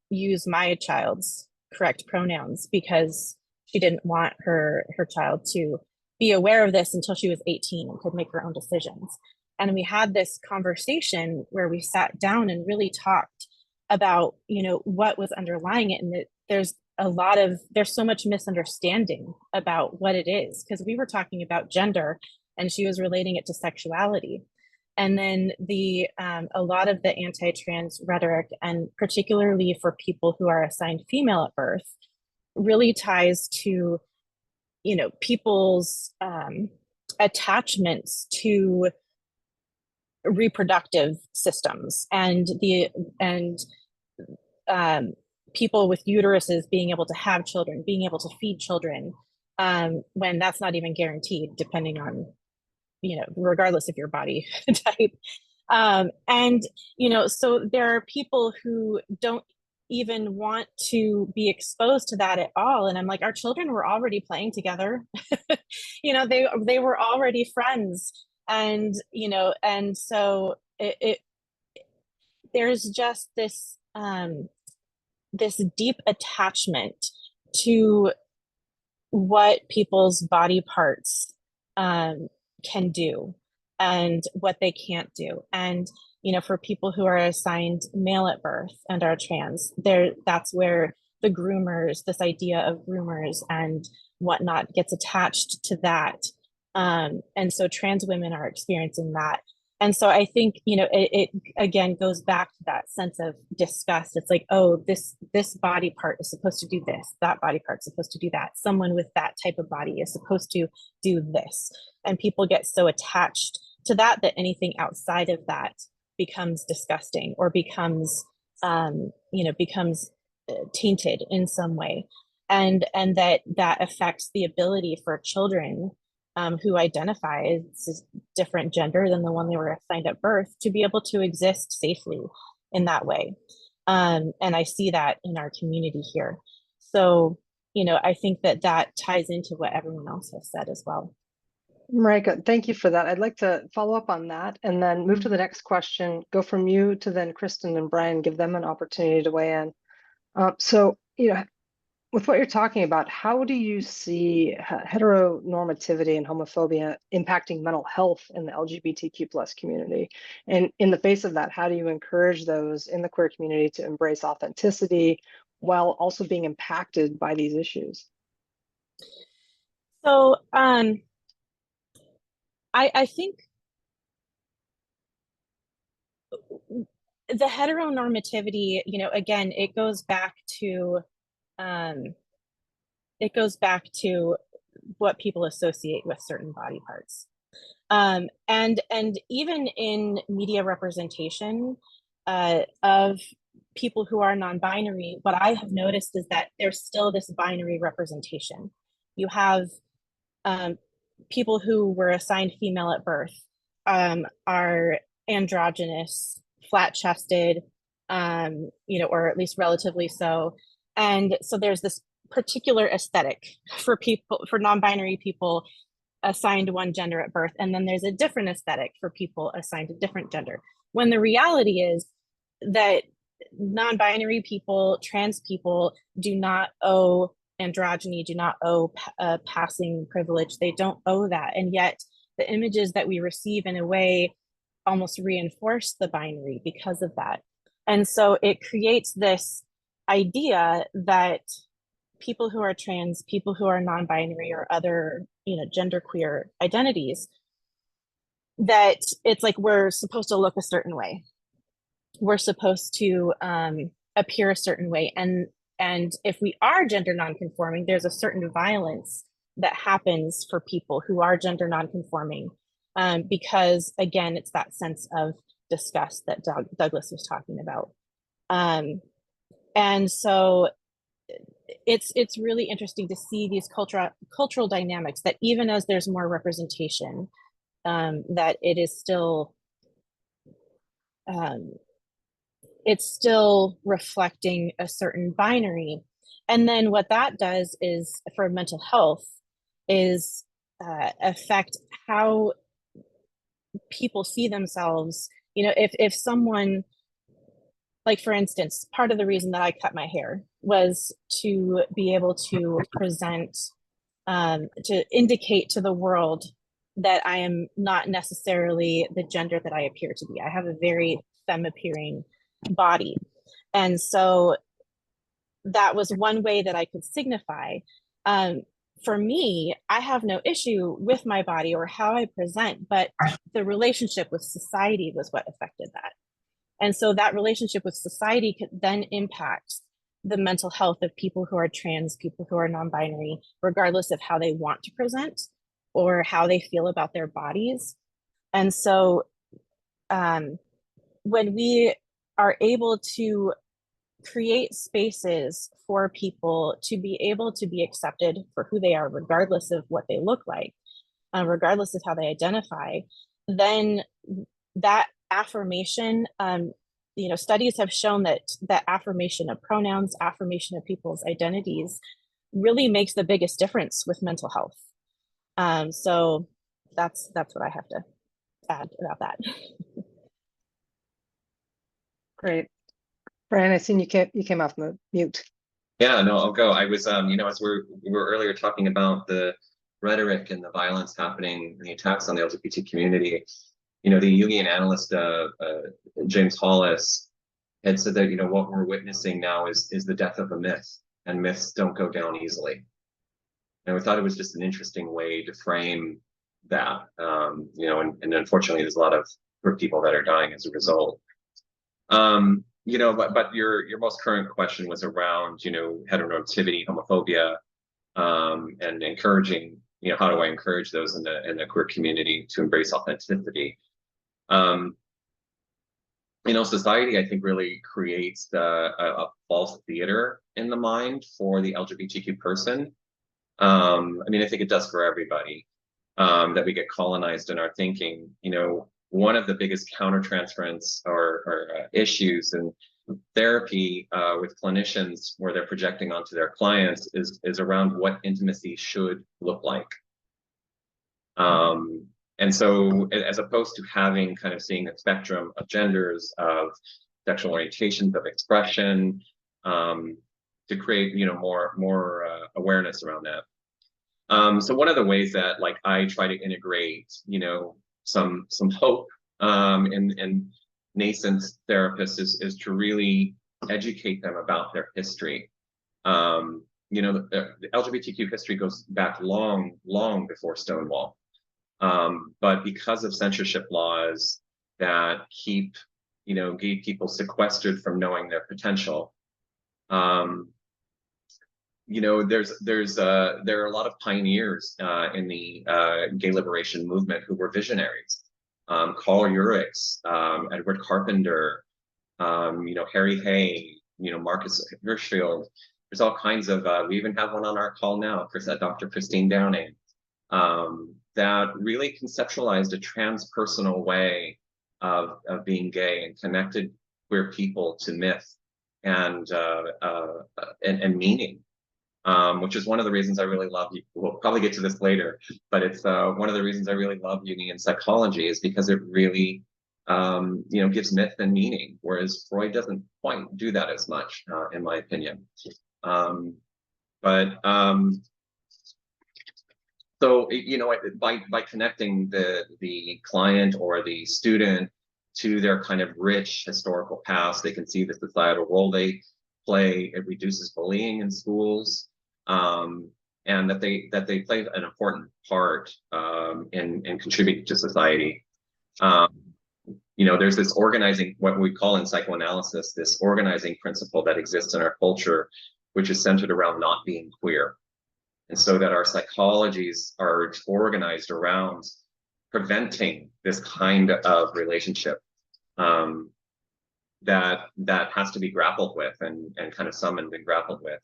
[SPEAKER 8] use my child's correct pronouns because she didn't want her child to be aware of this until she was 18 and could make her own decisions. And we had this conversation where we sat down and really talked about, what was underlying it. And there's so much misunderstanding about what it is, because we were talking about gender and she was relating it to sexuality. And then a lot of the anti-trans rhetoric, and particularly for people who are assigned female at birth, really ties to, people's attachments to reproductive systems and people with uteruses being able to have children, being able to feed children, when that's not even guaranteed, depending on, regardless of your body type. So there are people who don't even want to be exposed to that at all. And I'm like, our children were already playing together. You know, they were already friends. And, you know, and so there's just this, this deep attachment to what people's body parts can do and what they can't do. And, you know, for people who are assigned male at birth and are trans, that's where the groomers, this idea of groomers and whatnot gets attached to that. And so trans women are experiencing that. And so I think, you know, it again goes back to that sense of disgust. It's like, oh, this body part is supposed to do this, that body part is supposed to do that. Someone with that type of body is supposed to do this. And people get so attached to that anything outside of that becomes disgusting or becomes, you know, becomes tainted in some way. And that affects the ability for children who identify as different gender than the one they were assigned at birth to be able to exist safely in that way. And I see that in our community here. So, you know, I think that ties into what everyone else has said as well.
[SPEAKER 5] Marika, thank you for that. I'd like to follow up on that and then move to the next question, go from you to then Kristin and Brian, give them an opportunity to weigh in. So, you know, with what you're talking about, how do you see heteronormativity and homophobia impacting mental health in the LGBTQ plus community? And in the face of that, how do you encourage those in the queer community to embrace authenticity while also being impacted by these issues?
[SPEAKER 8] So I think the heteronormativity, you know, again, it goes back to what people associate with certain body parts. And even in media representation of people who are non-binary, what I have noticed is that there's still this binary representation. You have people who were assigned female at birth are androgynous, flat-chested, you know, or at least relatively so. And so there's this particular aesthetic for people, for non-binary people assigned one gender at birth, and then there's a different aesthetic for people assigned a different gender. When the reality is that non-binary people, trans people do not owe androgyny, do not owe passing privilege. They don't owe that. And yet the images that we receive in a way almost reinforce the binary because of that. And so it creates this idea that people who are trans, people who are non-binary or other, you know, genderqueer identities, that it's like we're supposed to look a certain way. We're supposed to appear a certain way. And if we are gender nonconforming, there's a certain violence that happens for people who are gender nonconforming, because again, it's that sense of disgust that Douglas was talking about. And so it's really interesting to see these cultural dynamics that even as there's more representation, that it is still, it's still reflecting a certain binary. And then what that does is for mental health is affect how people see themselves. You know, if someone, like for instance, part of the reason that I cut my hair was to be able to present, to indicate to the world that I am not necessarily the gender that I appear to be. I have a very femme appearing body. And so that was one way that I could signify. For me, I have no issue with my body or how I present, but the relationship with society was what affected that. And so that relationship with society could then impact the mental health of people who are trans, people who are non-binary, regardless of how they want to present or how they feel about their bodies. And so when we are able to create spaces for people to be able to be accepted for who they are, regardless of what they look like, regardless of how they identify, then that affirmation studies have shown that affirmation of pronouns, affirmation of people's identities really makes the biggest difference with mental health. So that's what I have to add about that.
[SPEAKER 5] Great. Brian, I seen you came off mute.
[SPEAKER 6] Yeah, no, I'll go. I was, as we were earlier talking about the rhetoric and the violence happening, and the attacks on the LGBT community, the Jungian analyst James Hollis had said that what we're witnessing now is the death of a myth, and myths don't go down easily. And we thought it was just an interesting way to frame that, and unfortunately, there's a lot of people that are dying as a result. But your most current question was around, heteronormativity, homophobia, and encouraging, how do I encourage those in the queer community to embrace authenticity? Society, I think, really creates a false theater in the mind for the LGBTQ person. I think it does for everybody, that we get colonized in our thinking. One of the biggest countertransference or issues in therapy with clinicians, where they're projecting onto their clients, is around what intimacy should look like. And so, as opposed to seeing a spectrum of genders, of sexual orientations, of expression, to create more awareness around that. So one of the ways that I try to integrate some hope in nascent therapists is to really educate them about their history. The LGBTQ history goes back long before Stonewall, but because of censorship laws that keep gay people sequestered from knowing their potential, there are a lot of pioneers in the gay liberation movement who were visionaries. Carl Urich, Edward Carpenter, Harry Hay, Marcus Hirschfield. There's all kinds of, we even have one on our call now, Dr. Christine Downing, that really conceptualized a transpersonal way of being gay and connected queer people to myth and meaning. Which is one of the reasons I really love, we'll probably get to this later, but it's one of the reasons I really love Jungian psychology, is because it really, gives myth and meaning, whereas Freud doesn't quite do that as much, in my opinion. So, by connecting the client or the student to their kind of rich historical past, they can see the societal role they play. It reduces bullying in schools. And that they play an important part in contributing to society. There's this organizing, what we call in psychoanalysis, this organizing principle that exists in our culture, which is centered around not being queer. And so that our psychologies are organized around preventing this kind of relationship that has to be grappled with and kind of summoned and grappled with.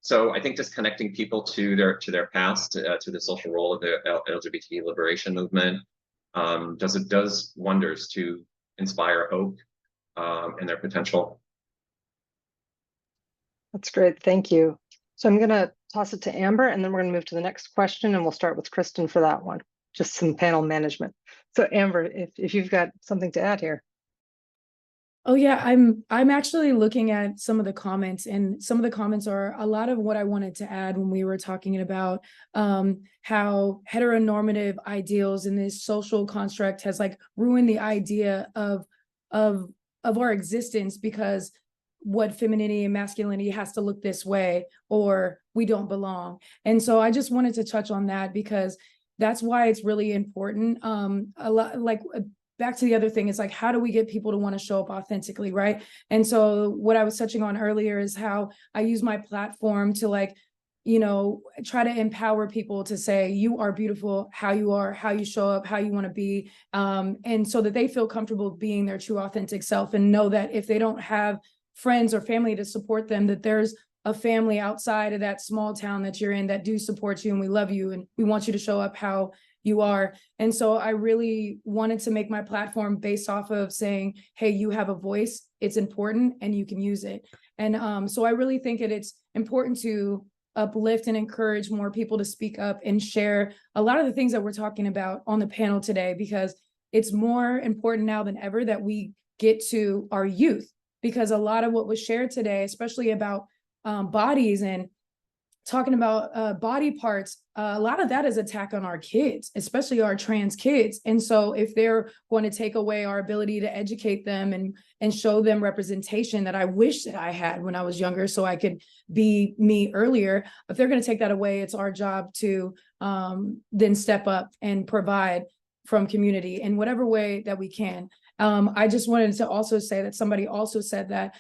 [SPEAKER 6] So I think just connecting people to their past, to the social role of the LGBT liberation movement, does wonders to inspire hope and their potential.
[SPEAKER 5] That's great. Thank you. So I'm going to toss it to Amber, and then we're going to move to the next question, and we'll start with Kristin for that one. Just some panel management. So Amber, if you've got something to add here.
[SPEAKER 7] Oh yeah, I'm actually looking at some of the comments, and some of the comments are a lot of what I wanted to add when we were talking about how heteronormative ideals in this social construct has ruined the idea of our existence, because what femininity and masculinity has to look this way or we don't belong. And so I just wanted to touch on that, because that's why it's really important. A lot, back to the other thing, is how do we get people to want to show up authentically, right? And so what I was touching on earlier is how I use my platform to try to empower people to say, you are beautiful, how you are, how you show up, how you want to be. And so that they feel comfortable being their true authentic self, and know that if they don't have friends or family to support them, that there's a family outside of that small town that you're in that do support you, and we love you, and we want you to show up how you are. And so I really wanted to make my platform based off of saying, hey, you have a voice, it's important, and you can use it. And so I really think it's important to uplift and encourage more people to speak up and share a lot of the things that we're talking about on the panel today, because it's more important now than ever that we get to our youth, because a lot of what was shared today, especially about bodies and talking about body parts, a lot of that is attack on our kids, especially our trans kids. And so if they're going to take away our ability to educate them and show them representation that I wish that I had when I was younger so I could be me earlier, if they're going to take that away, it's our job to then step up and provide from community in whatever way that we can. I just wanted to also say that somebody also said that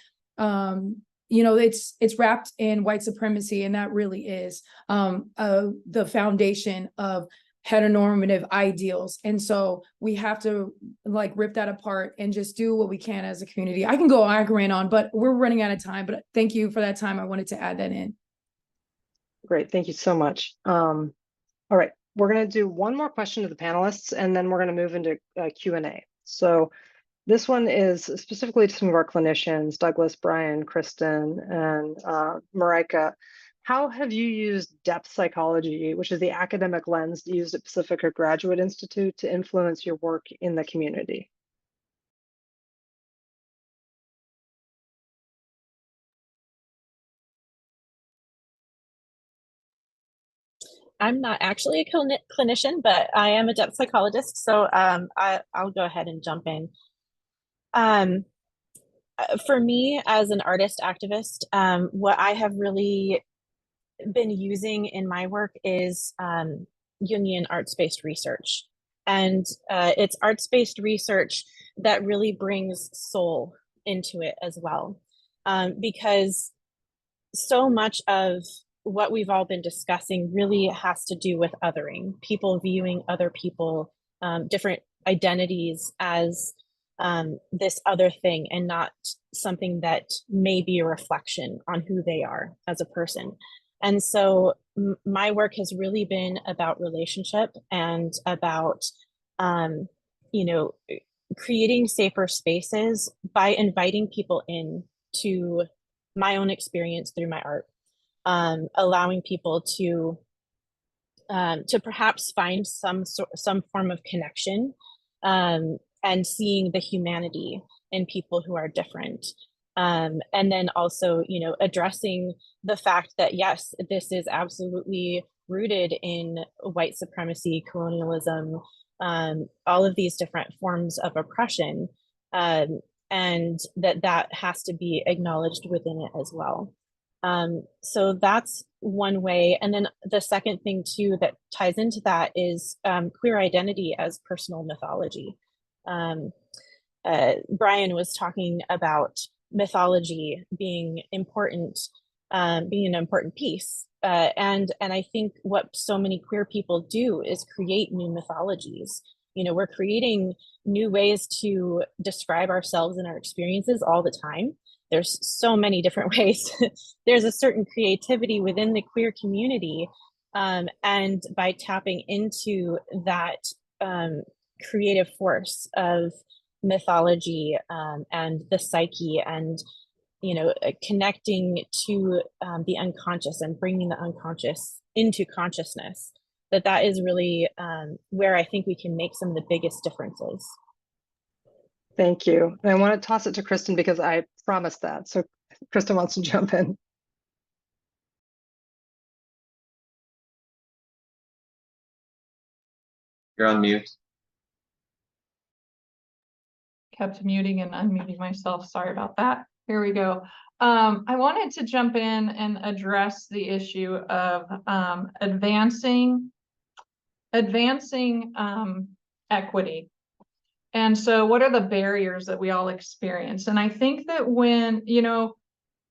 [SPEAKER 7] it's wrapped in white supremacy, and that really is the foundation of heteronormative ideals. And so we have to like rip that apart and just do what we can as a community. I can go on, but we're running out of time, but thank you for that time. I wanted to add that in.
[SPEAKER 5] Great, thank you so much. All right, we're going to do one more question to the panelists, and then we're going to move into Q&A. So this one is specifically to some of our clinicians, Douglas, Brian, Kristin, and Marika. How have you used depth psychology, which is the academic lens used at Pacifica Graduate Institute, to influence your work in the community?
[SPEAKER 8] I'm not actually a clinician, but I am a depth psychologist. So I'll go ahead and jump in. For me, as an artist activist, what I have really been using in my work is Jungian arts-based research. And it's arts-based research that really brings soul into it as well. Because so much of what we've all been discussing really has to do with othering, people viewing other people, different identities as this other thing and not something that may be a reflection on who they are as a person. And so my work has really been about relationship and about, creating safer spaces by inviting people in to my own experience through my art, allowing people to perhaps find some form of connection, and seeing the humanity in people who are different. And then also, addressing the fact that, yes, this is absolutely rooted in white supremacy, colonialism, all of these different forms of oppression, and that has to be acknowledged within it as well. So that's one way. And then the second thing too that ties into that is queer identity as personal mythology. Brian was talking about mythology being important, being an important piece. And I think what so many queer people do is create new mythologies. We're creating new ways to describe ourselves and our experiences all the time. There's so many different ways. There's a certain creativity within the queer community. And by tapping into that creative force of mythology and the psyche, and connecting to the unconscious and bringing the unconscious into consciousness, that is really where I think we can make some of the biggest differences.
[SPEAKER 5] Thank you. And I want to toss it to Kristin because I promised that. So Kristin wants to jump in.
[SPEAKER 6] You're on mute.
[SPEAKER 3] Kept muting and unmuting myself. Sorry about that. Here we go. I wanted to jump in and address the issue of advancing equity. And so what are the barriers that we all experience? And I think that when,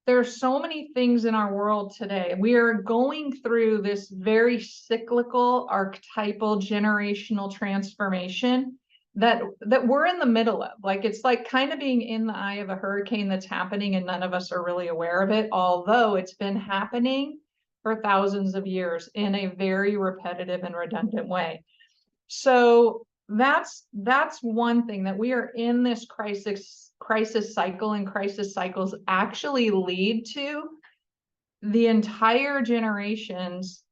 [SPEAKER 3] there's so many things in our world today, we are going through this very cyclical, archetypal, generational transformation that we're in the middle of. Like, it's like kind of being in the eye of a hurricane that's happening and none of us are really aware of it, although it's been happening for thousands of years in a very repetitive and redundant way. So that's one thing, that we are in this crisis cycle, and crisis cycles actually lead to the entire generations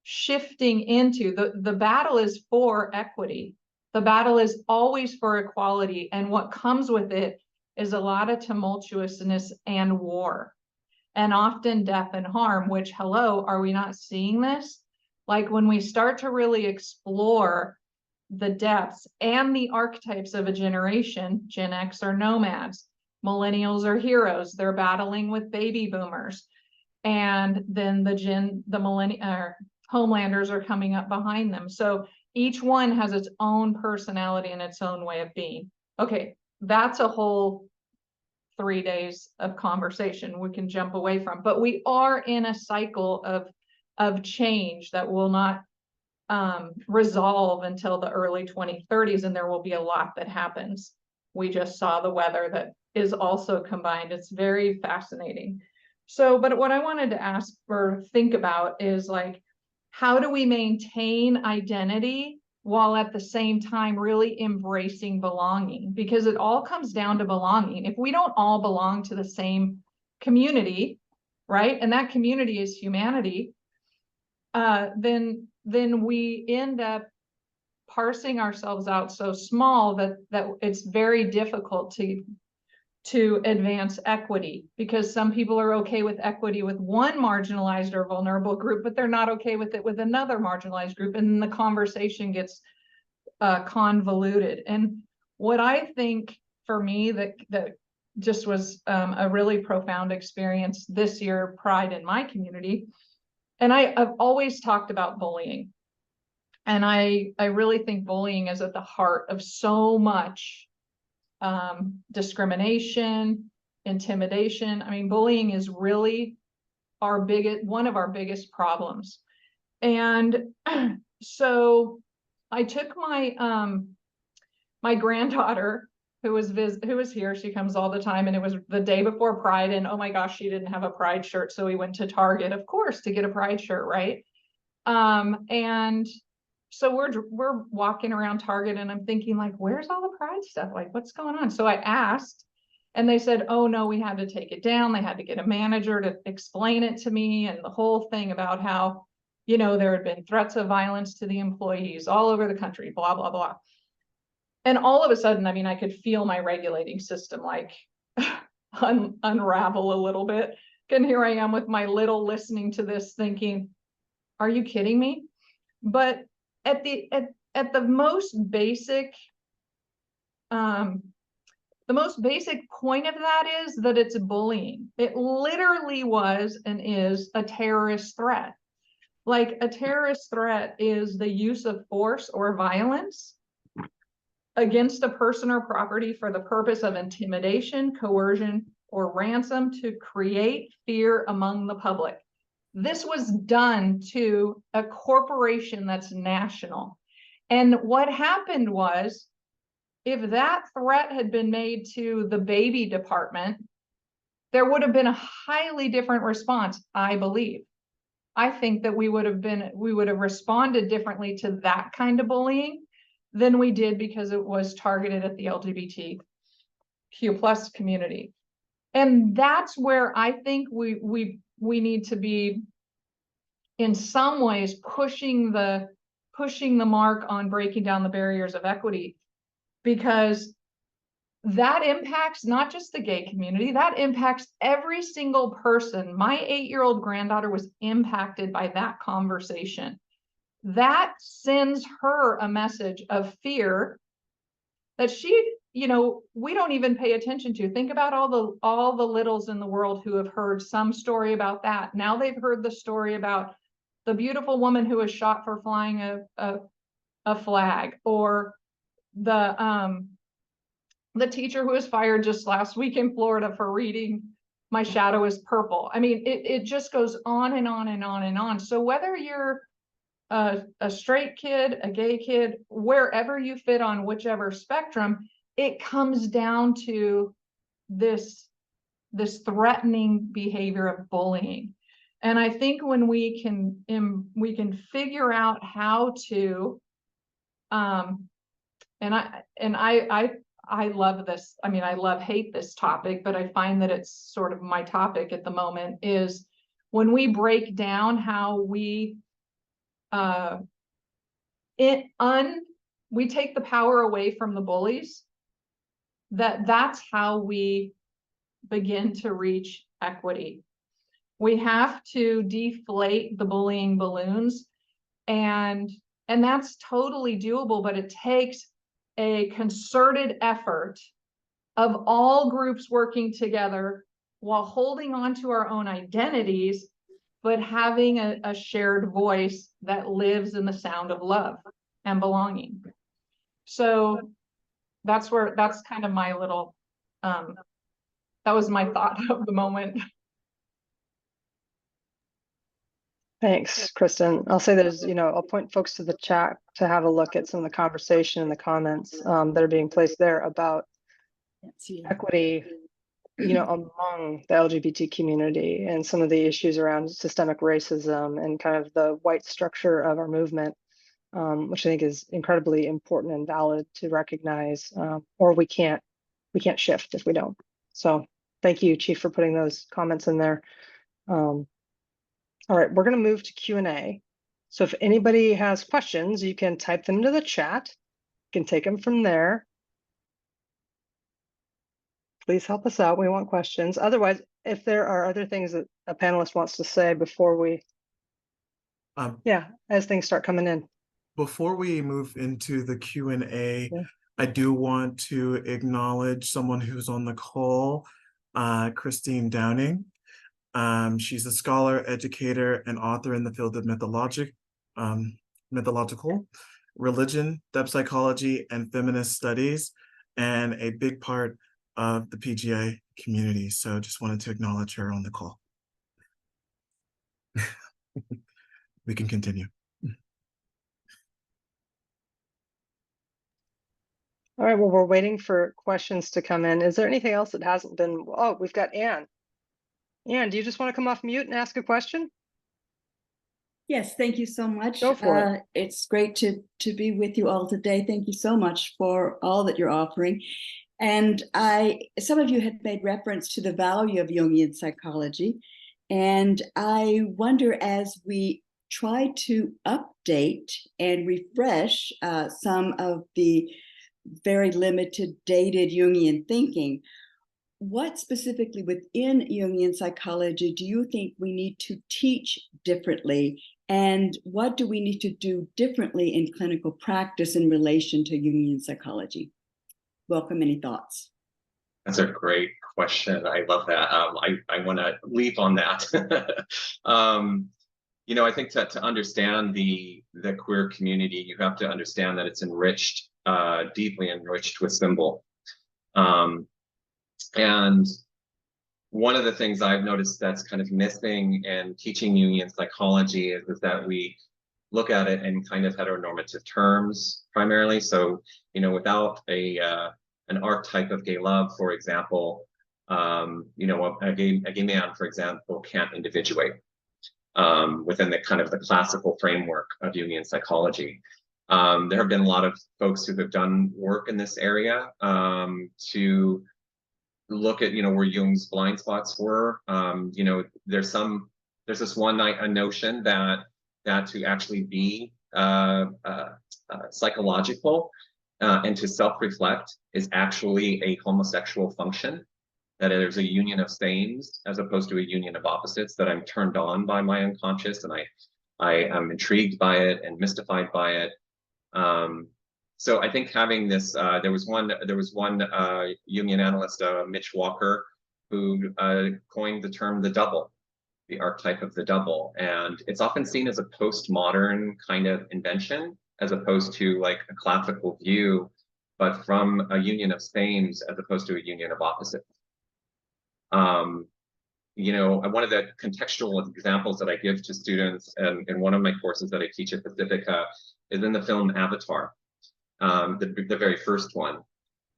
[SPEAKER 3] shifting into the battle is for equity. The battle is always for equality, and what comes with it is a lot of tumultuousness and war, and often death and harm, which, hello, are we not seeing this? Like, when we start to really explore the depths and the archetypes of a generation, Gen X are nomads, millennials are heroes, they're battling with baby boomers, and then the homelanders are coming up behind them. So each one has its own personality and its own way of being. Okay, that's a whole 3 days of conversation we can jump away from, but we are in a cycle of change that will not resolve until the early 2030s, and there will be a lot that happens. We just saw the weather that is also combined. It's very fascinating. So, but what I wanted to ask or think about is, like, how do we maintain identity while at the same time really embracing belonging? Because it all comes down to belonging. If we don't all belong to the same community, right, and that community is humanity, then we end up parsing ourselves out so small that it's very difficult to advance equity, because some people are okay with equity with one marginalized or vulnerable group, but they're not okay with it with another marginalized group, and the conversation gets convoluted. And what I think, for me, that just was a really profound experience this year, Pride in my community, and I've always talked about bullying, and I really think bullying is at the heart of so much discrimination, intimidation. I mean, bullying is really one of our biggest problems. And so I took my my granddaughter, who was here, she comes all the time, and it was the day before Pride, and oh my gosh, she didn't have a Pride shirt, so we went to Target, of course, to get a Pride shirt, right? And so we're walking around Target, and I'm thinking, like, where's all the Pride stuff? Like, what's going on? So I asked, and they said, oh no, we had to take it down. They had to get a manager to explain it to me, and the whole thing about how, you know, there had been threats of violence to the employees all over the country, blah, blah, blah. And all of a sudden, I mean, I could feel my regulating system like unravel a little bit. And here I am with my little listening to this thinking, are you kidding me? But at the most basic, the most basic point of that is that it's bullying. It literally was and is a terrorist threat. Like, a terrorist threat is the use of force or violence against a person or property for the purpose of intimidation, coercion, or ransom to create fear among the public. This was done to a corporation that's national. And what happened was, if that threat had been made to the baby department, there would have been a highly different response, I believe. I think that we would have responded differently to that kind of bullying than we did, because it was targeted at the LGBTQ plus community. And that's where I think we need to be, in some ways, pushing the mark on breaking down the barriers of equity, because that impacts not just the gay community, that impacts every single person. My 8-year-old granddaughter was impacted by that conversation. That sends her a message of fear that she, you know, we don't even pay attention to. Think about all the littles in the world who have heard some story about that. Now they've heard the story about the beautiful woman who was shot for flying a flag, or the teacher who was fired just last week in Florida for reading "My Shadow is Purple." I mean, it just goes on and on and on and on. So whether you're a straight kid, a gay kid, wherever you fit on whichever spectrum, it comes down to this threatening behavior of bullying. And I think when we can figure out how to And I love this. I mean, hate this topic, but I find that it's sort of my topic at the moment, is when we break down how we we take the power away from the bullies, that's how we begin to reach equity. We have to deflate the bullying balloons, and that's totally doable, but it takes a concerted effort of all groups working together while holding on to our own identities, but having a shared voice that lives in the sound of love and belonging. So that's kind of my little, that was my thought of the moment.
[SPEAKER 5] Thanks, Kristin. I'll say there's, I'll point folks to the chat to have a look at some of the conversation and the comments that are being placed there about equity, among the LGBT community, and some of the issues around systemic racism and kind of the white structure of our movement, which I think is incredibly important and valid to recognize, or we can't shift if we don't. So thank you, Chief, for putting those comments in there. All right, we're going to move to Q&A. So if anybody has questions, you can type them into the chat. You can take them from there. Please help us out. We want questions. Otherwise, if there are other things that a panelist wants to say before we, as things start coming in.
[SPEAKER 1] Before we move into the Q&A, I do want to acknowledge someone who's on the call, Christine Downing. She's a scholar, educator, and author in the field of mythological religion, depth psychology, and feminist studies, and a big part of the PGI community. So just wanted to acknowledge her on the call. We can continue.
[SPEAKER 5] All right, well, we're waiting for questions to come in. Is there anything else that hasn't been? Oh, we've got Anne. Anne, do you just want to come off mute and ask a question?
[SPEAKER 11] Yes, thank you so much.
[SPEAKER 5] Go for it.
[SPEAKER 11] It's great to be with you all today. Thank you so much for all that you're offering. And some of you had made reference to the value of Jungian psychology. And I wonder, as we try to update and refresh some of the very limited, dated Jungian thinking, what specifically within Jungian psychology do you think we need to teach differently? And what do we need to do differently in clinical practice in relation to Jungian psychology? Welcome, any thoughts?
[SPEAKER 6] That's a great question. I love that. I want to leap on that. I think to understand the queer community, you have to understand that it's enriched, deeply enriched with symbol. And one of the things I've noticed that's kind of missing in teaching Jungian psychology is that we look at it in kind of heteronormative terms primarily. So, without an archetype of gay love, for example, a gay man, for example, can't individuate within the kind of the classical framework of Jungian psychology. There have been a lot of folks who have done work in this area to look at where Jung's blind spots were. There's this one notion that to actually be psychological and to self-reflect is actually a homosexual function, that there's a union of sames as opposed to a union of opposites, that I'm turned on by my unconscious and I am intrigued by it and mystified by it. So I think having this, there was one Jungian analyst, Mitch Walker, who coined the term the double, the archetype of the double. And it's often seen as a postmodern kind of invention, as opposed to like a classical view, but from a union of sames as opposed to a union of opposites. One of the contextual examples that I give to students in one of my courses that I teach at Pacifica is in the film Avatar. The very first one.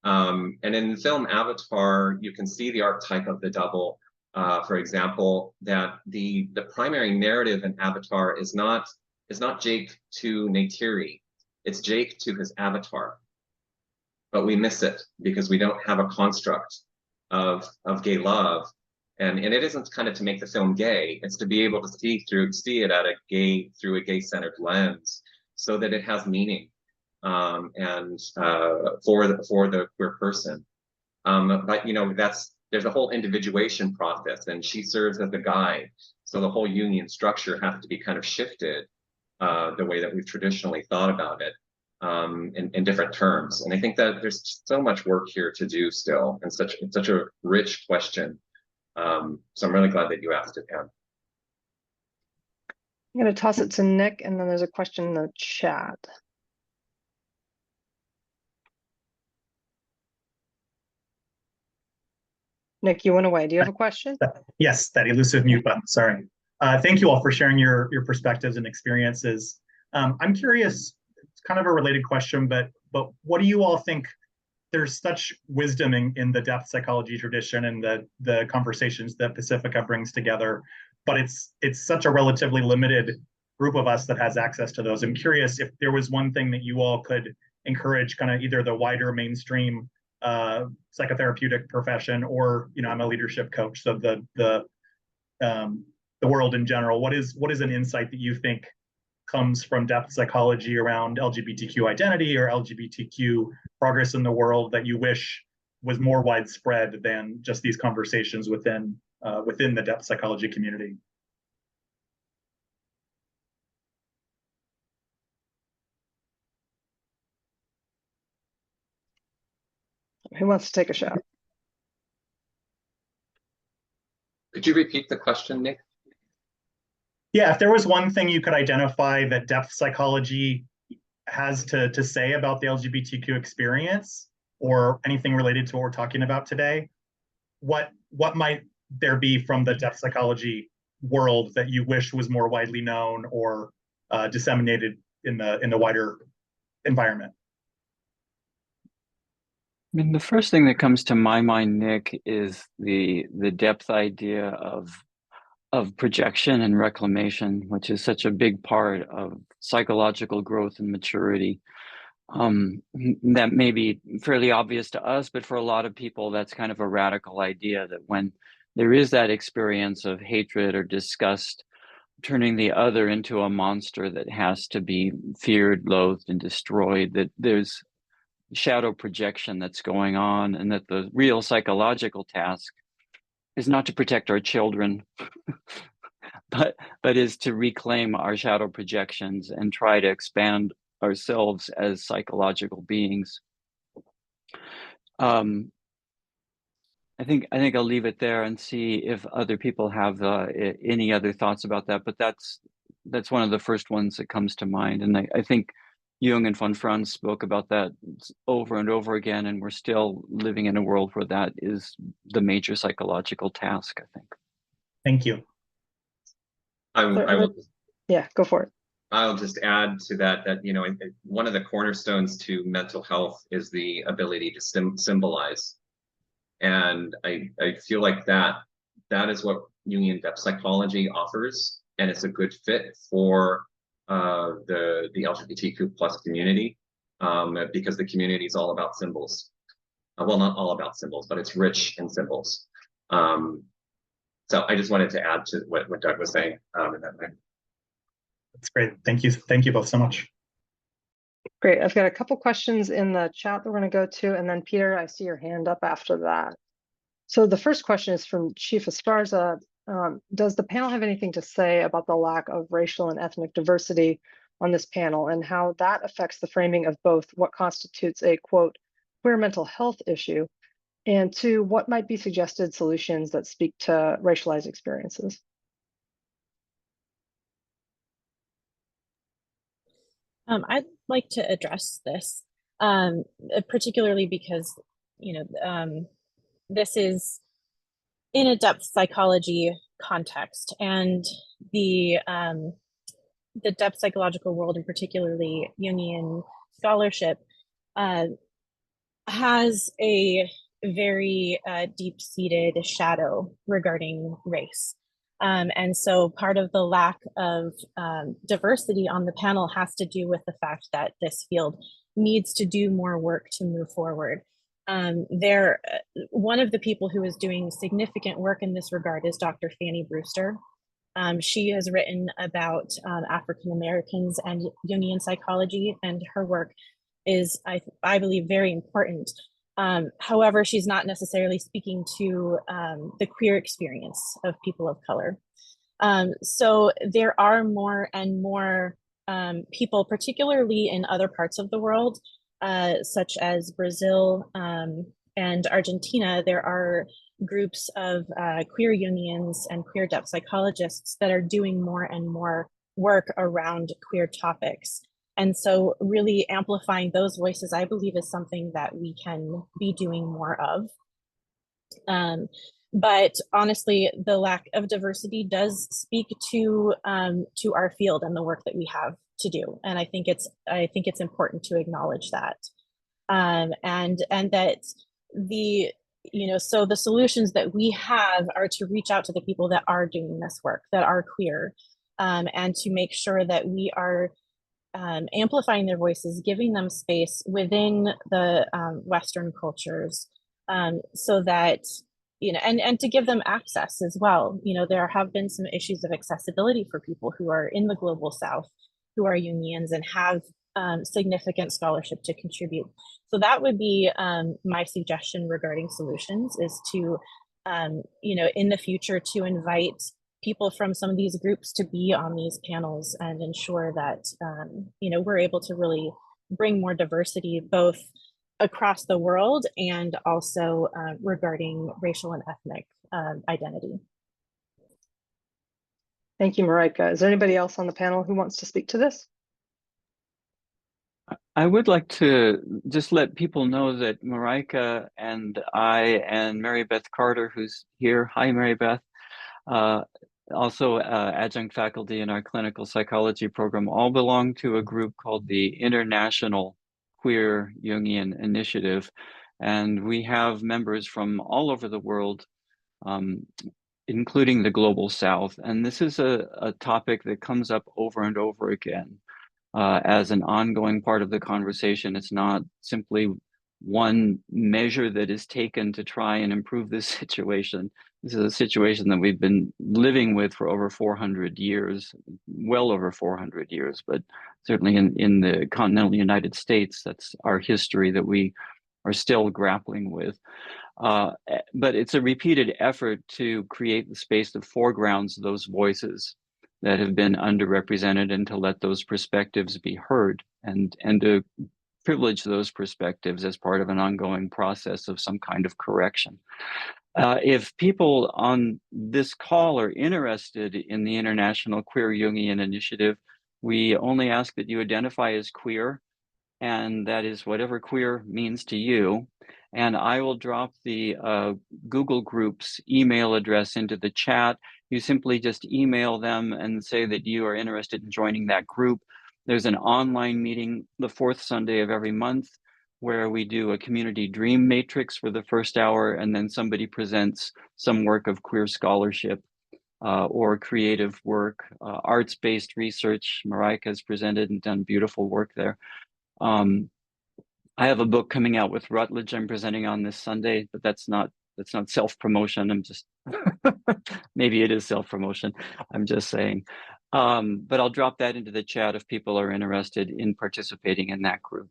[SPEAKER 6] And in the film Avatar, you can see the archetype of the double. For example, that the primary narrative in Avatar is not Jake to Neytiri. It's Jake to his avatar. But we miss it because we don't have a construct of gay love. And it isn't kind of to make the film gay, it's to be able to see it at through a gay-centered lens so that it has meaning and for the queer person. But you know, there's a whole individuation process, and she serves as a guide. So the whole union structure has to be kind of shifted the way that we've traditionally thought about it in different terms. And I think that there's so much work here to do still, and it's such a rich question. So I'm really glad that you asked it, Pam.
[SPEAKER 5] I'm going to toss it to Nick, and then there's a question in the chat. Nick, you went away. Do you have a question?
[SPEAKER 12] Yes, that elusive mute button. Sorry. Thank you all for sharing your perspectives and experiences. I'm curious, it's kind of a related question, but what do you all think? There's such wisdom in the depth psychology tradition and the conversations that Pacifica brings together, but it's such a relatively limited group of us that has access to those. I'm curious if there was one thing that you all could encourage, kind of either the wider mainstream psychotherapeutic profession, or I'm a leadership coach, so the world in general. What is an insight that you think comes from depth psychology around LGBTQ identity or LGBTQ progress in the world that you wish was more widespread than just these conversations within the depth psychology community?
[SPEAKER 5] Who wants to take a shot?
[SPEAKER 6] Could you repeat the question, Nick?
[SPEAKER 12] Yeah, if there was one thing you could identify that depth psychology has to say about the LGBTQ experience, or anything related to what we're talking about today, what might there be from the depth psychology world that you wish was more widely known or disseminated in the wider environment?
[SPEAKER 9] I mean, the first thing that comes to my mind, Nick, is the depth idea of projection and reclamation, which is such a big part of psychological growth and maturity. That may be fairly obvious to us, but for a lot of people, that's kind of a radical idea, that when there is that experience of hatred or disgust, turning the other into a monster that has to be feared, loathed, and destroyed, that there's shadow projection that's going on, and that the real psychological task is not to protect our children, but is to reclaim our shadow projections and try to expand ourselves as psychological beings. I think I'll leave it there and see if other people have any other thoughts about that. But that's one of the first ones that comes to mind, and I think Jung and von Franz spoke about that over and over again, and we're still living in a world where that is the major psychological task, I think.
[SPEAKER 12] Thank you.
[SPEAKER 5] Yeah, go for it.
[SPEAKER 6] I'll just add to that one of the cornerstones to mental health is the ability to symbolize. And I feel like that is what Jungian depth psychology offers, and it's a good fit for the LGBTQ plus community, because the community is all about symbols. Well, not all about symbols, but it's rich in symbols. So I just wanted to add to what Doug was saying in that way.
[SPEAKER 12] That's great. Thank you. Thank you both so much.
[SPEAKER 5] Great. I've got a couple questions in the chat that we're going to go to, and then Peter, I see your hand up after that. So the first question is from Chief Esparza. Does the panel have anything to say about the lack of racial and ethnic diversity on this panel, and how that affects the framing of both what constitutes a, quote, queer mental health issue, and two, what might be suggested solutions that speak to racialized experiences?
[SPEAKER 8] I'd like to address this, particularly because, this is in a depth psychology context, and the depth psychological world, and particularly Jungian scholarship, has a very deep-seated shadow regarding race. And so part of the lack of diversity on the panel has to do with the fact that this field needs to do more work to move forward. One of the people who is doing significant work in this regard is Dr. Fanny Brewster. She has written about African Americans and Jungian psychology, and her work is, I believe, very important. However, she's not necessarily speaking to the queer experience of people of color. So there are more and more people, particularly in other parts of the world, such as Brazil and Argentina. There are groups of queer Jungians and queer depth psychologists that are doing more and more work around queer topics. And so really amplifying those voices, I believe, is something that we can be doing more of. But honestly, the lack of diversity does speak to our field and the work that we have to do. And I think it's important to acknowledge that. And that so the solutions that we have are to reach out to the people that are doing this work, that are queer, and to make sure that we are amplifying their voices, giving them space within the Western cultures, so that, and to give them access as well. There have been some issues of accessibility for people who are in the global South, who are Jungians and have significant scholarship to contribute. So that would be my suggestion regarding solutions, is to, in the future, to invite people from some of these groups to be on these panels and ensure that, we're able to really bring more diversity, both across the world and also regarding racial and ethnic identity.
[SPEAKER 5] Thank you, Marika. Is there anybody else on the panel who wants to speak to this?
[SPEAKER 9] I would like to just let people know that Marika and I and Mary Beth Carter, who's here, hi Mary Beth, also adjunct faculty in our clinical psychology program, all belong to a group called the International Queer Jungian Initiative. And we have members from all over the world, including the global South. And this is a topic that comes up over and over again as an ongoing part of the conversation. It's not simply one measure that is taken to try and improve this situation. This is a situation that we've been living with for over 400 years, well over 400 years, but certainly in the continental United States, that's our history that we are still grappling with. But it's a repeated effort to create the space that foregrounds those voices that have been underrepresented, and to let those perspectives be heard, and to privilege those perspectives as part of an ongoing process of some kind of correction. If people on this call are interested in the International Queer Jungian Initiative, we only ask that you identify as queer, and that is whatever queer means to you. And I will drop the Google Group's email address into the chat. You simply just email them and say that you are interested in joining that group. There's an online meeting the fourth Sunday of every month where we do a community dream matrix for the first hour, and then somebody presents some work of queer scholarship or creative work, arts-based research. Marika has presented and done beautiful work there. I have a book coming out with Rutledge I'm presenting on this Sunday, but that's not self-promotion. I'm just, maybe it is self-promotion. I'm just saying. But I'll drop that into the chat if people are interested in participating in that group.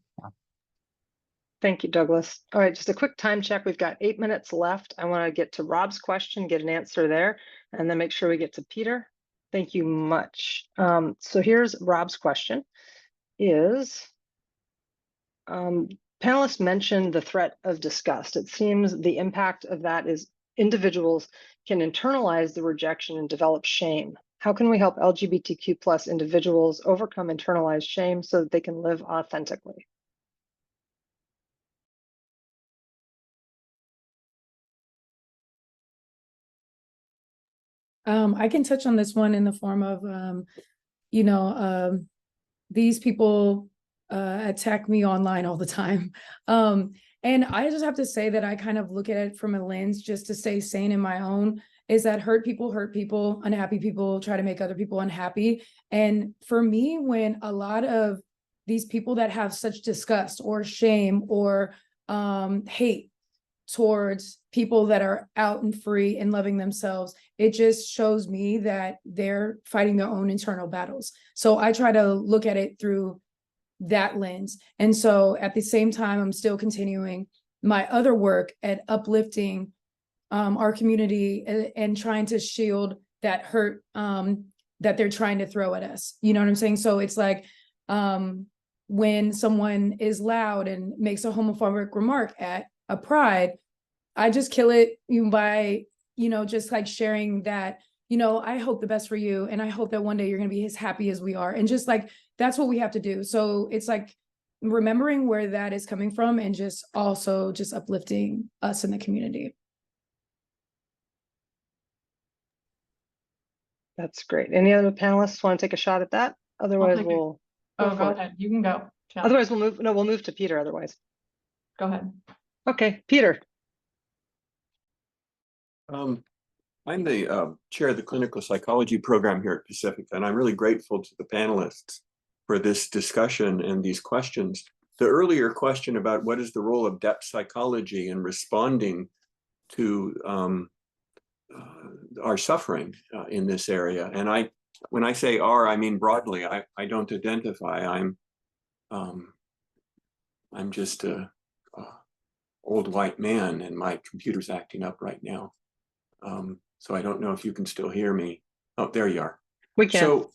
[SPEAKER 5] Thank you, Douglas. All right, just a quick time check. We've got 8 minutes left. I want to get to Rob's question, get an answer there, and then make sure we get to Peter. Thank you much. So here's Rob's question is, panelists mentioned the threat of disgust. It seems the impact of that is individuals can internalize the rejection and develop shame. How can we help LGBTQ+ individuals overcome internalized shame so that they can live authentically?
[SPEAKER 7] I can touch on this one in the form of, these people attack me online all the time. And I just have to say that I kind of look at it from a lens just to stay sane in my own is that hurt people, unhappy people try to make other people unhappy. And for me, when a lot of these people that have such disgust or shame or hate towards people that are out and free and loving themselves, it just shows me that they're fighting their own internal battles. So I try to look at it through that lens. And so at the same time, I'm still continuing my other work at uplifting our community and trying to shield that hurt that they're trying to throw at us. You know what I'm saying? So it's like when someone is loud and makes a homophobic remark at a pride, I just kill it by, just like sharing that, I hope the best for you. And I hope that one day you're going to be as happy as we are. And just like, that's what we have to do. So it's like remembering where that is coming from and just also just uplifting us in the community.
[SPEAKER 5] That's great. Any other panelists want to take a shot at that? Otherwise, we'll
[SPEAKER 3] go ahead. You can go. Jen.
[SPEAKER 5] Otherwise, we'll move to Peter. Otherwise,
[SPEAKER 3] go ahead.
[SPEAKER 5] Okay, Peter.
[SPEAKER 13] I'm the chair of the clinical psychology program here at Pacifica, and I'm really grateful to the panelists for this discussion and these questions. The earlier question about what is the role of depth psychology in responding to our suffering in this area, and when I say "our," I mean broadly. I don't identify. I'm just a old white man, and my computer's acting up right now. So I don't know if you can still hear me. Oh, there you are.
[SPEAKER 5] We can.
[SPEAKER 13] So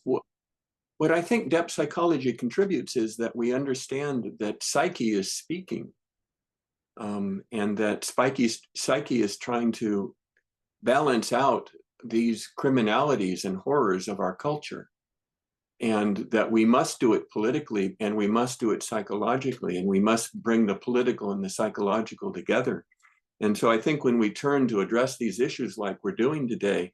[SPEAKER 13] what I think depth psychology contributes is that we understand that psyche is speaking, and that psyche is trying to balance out these criminalities and horrors of our culture, and that we must do it politically and we must do it psychologically, and we must bring the political and the psychological together. And so I think when we turn to address these issues like we're doing today,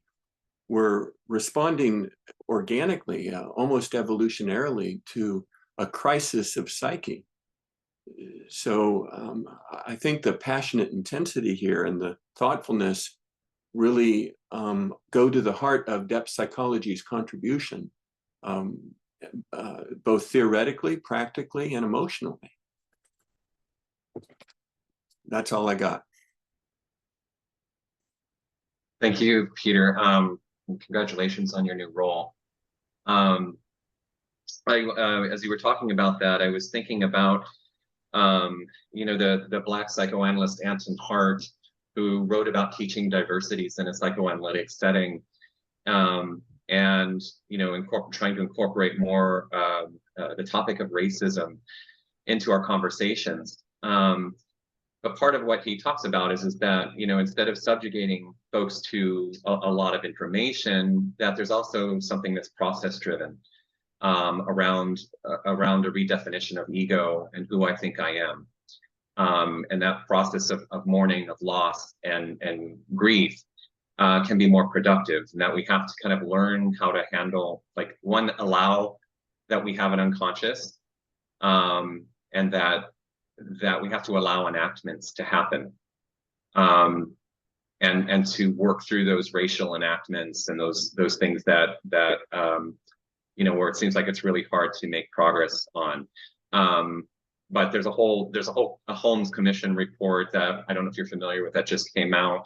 [SPEAKER 13] we're responding organically, almost evolutionarily, to a crisis of psyche. So I think the passionate intensity here and the thoughtfulness really go to the heart of depth psychology's contribution, both theoretically, practically, and emotionally. That's all I got.
[SPEAKER 6] Thank you, Peter. Congratulations on your new role. As you were talking about that, I was thinking about, the Black psychoanalyst Anton Hart, who wrote about teaching diversities in a psychoanalytic setting, and trying to incorporate more the topic of racism into our conversations. But part of what he talks about is that, instead of subjugating folks to a lot of information, that there's also something that's process driven around a redefinition of ego and who I think I am. And that process of mourning, of loss and grief can be more productive, and that we have to kind of learn how to handle, allow that we have an unconscious, and that we have to allow enactments to happen, and to work through those racial enactments and those things that where it seems like it's really hard to make progress on. But there's a Holmes Commission report that I don't know if you're familiar with, that just came out,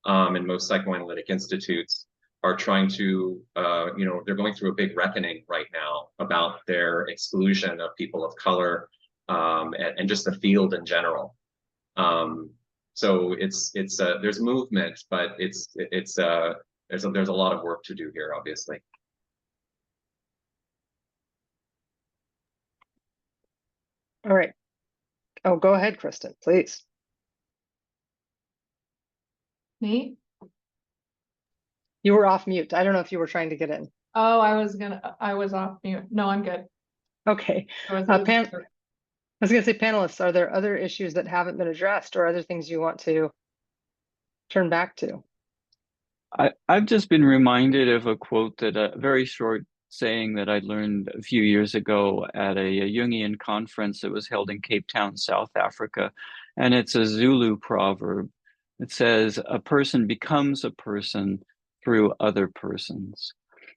[SPEAKER 6] and most psychoanalytic institutes are trying to, they're going through a big reckoning right now about their exclusion of people of color, and just the field in general. So there's movement, but there's a lot of work to do here, obviously.
[SPEAKER 5] All right. Oh, go ahead, Kristin, please.
[SPEAKER 3] Me?
[SPEAKER 5] You were off mute. I don't know if you were trying to get in.
[SPEAKER 3] Oh, I was off mute. No, I'm good.
[SPEAKER 5] Okay. I was going to say, panelists, are there other issues that haven't been addressed or other things you want to turn back to?
[SPEAKER 9] I've just been reminded of a quote that a very short saying that I learned a few years ago at a Jungian conference that was held in Cape Town, South Africa. And it's a Zulu proverb. It says, "A person becomes a person through other persons.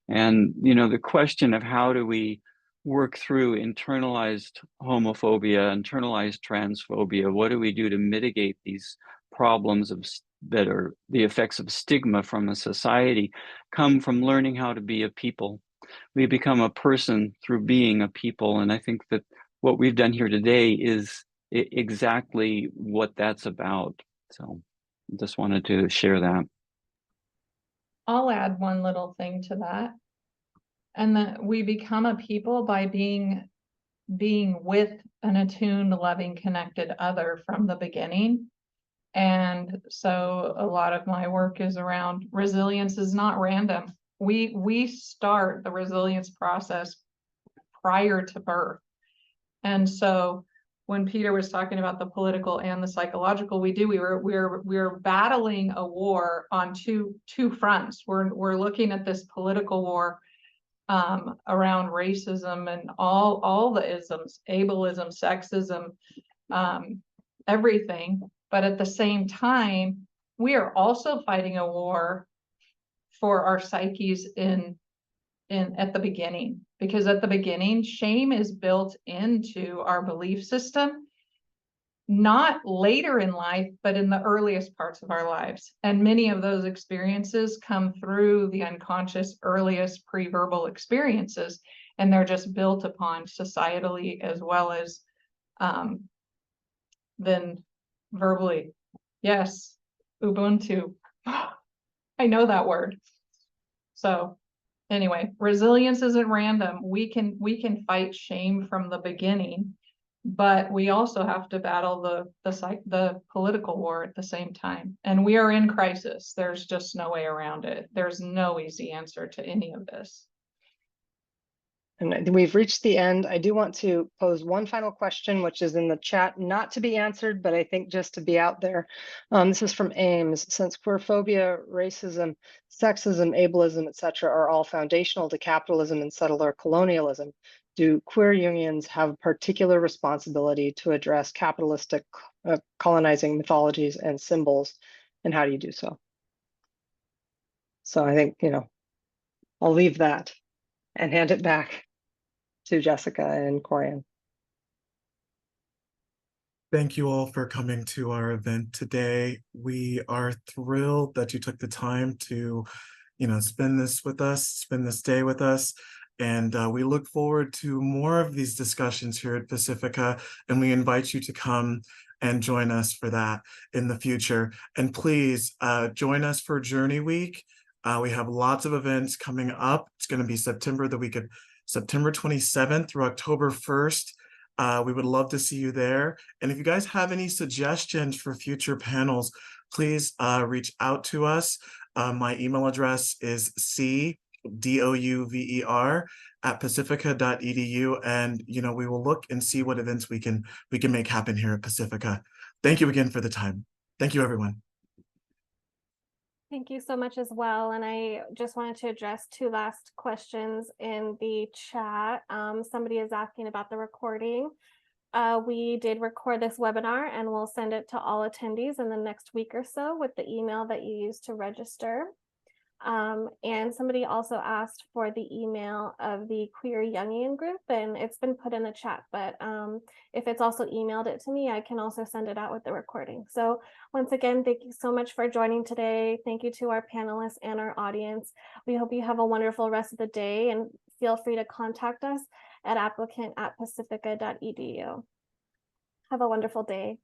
[SPEAKER 9] And, you know, the question of how do we work through internalized homophobia, internalized transphobia, what do we do to mitigate these problems that are the effects of stigma from a society, come from learning how to be a people. We become a person through being a people. And I think that what we've done here today is exactly what that's about. So just wanted to share that.
[SPEAKER 3] I'll add one little thing to that. And that we become a people by being with an attuned, loving, connected other from the beginning. And so a lot of my work is around resilience is not random. We start the resilience process prior to birth. And so when Peter was talking about the political and the psychological, we're battling a war on two fronts. We're looking at this political war around racism and all the isms, ableism, sexism, everything. But at the same time, we are also fighting a war for our psyches at the beginning, because at the beginning, shame is built into our belief system, not later in life, but in the earliest parts of our lives. And many of those experiences come through the unconscious earliest pre-verbal experiences, and they're just built upon societally as well as then verbally. Yes, Ubuntu. I know that word. So anyway, resilience isn't random. We can fight shame from the beginning, but we also have to battle the political war at the same time. And we are in crisis. There's just no way around it. There's no easy answer to any of this.
[SPEAKER 5] And we've reached the end. I do want to pose one final question, which is in the chat, not to be answered, but I think just to be out there. This is from Ames. Since queerphobia, racism, sexism, ableism, etc., are all foundational to capitalism and settler colonialism, do queer unions have a particular responsibility to address capitalistic colonizing mythologies and symbols, and how do you do so? So I think, I'll leave that and hand it back to Jessica and Corian.
[SPEAKER 1] Thank you all for coming to our event today. We are thrilled that you took the time to, spend this day with us. And we look forward to more of these discussions here at Pacifica, and we invite you to come and join us for that in the future. And please join us for Journey Week. We have lots of events coming up. It's going to be the week of September 27th through October 1st. We would love to see you there. And if you guys have any suggestions for future panels, please reach out to us. My email address is cdouver@pacifica.edu, and we will look and see what events we can make happen here at Pacifica. Thank you again for the time. Thank you, everyone.
[SPEAKER 2] Thank you so much as well. And I just wanted to address two last questions in the chat. Somebody is asking about the recording. We did record this webinar and we'll send it to all attendees in the next week or so with the email that you used to register. And somebody also asked for the email of the Queer Jungian group, and it's been put in the chat, but if it's also emailed it to me, I can also send it out with the recording. So once again, thank you so much for joining today. Thank you to our panelists and our audience. We hope you have a wonderful rest of the day, and feel free to contact us at applicant@pacifica.edu. Have a wonderful day.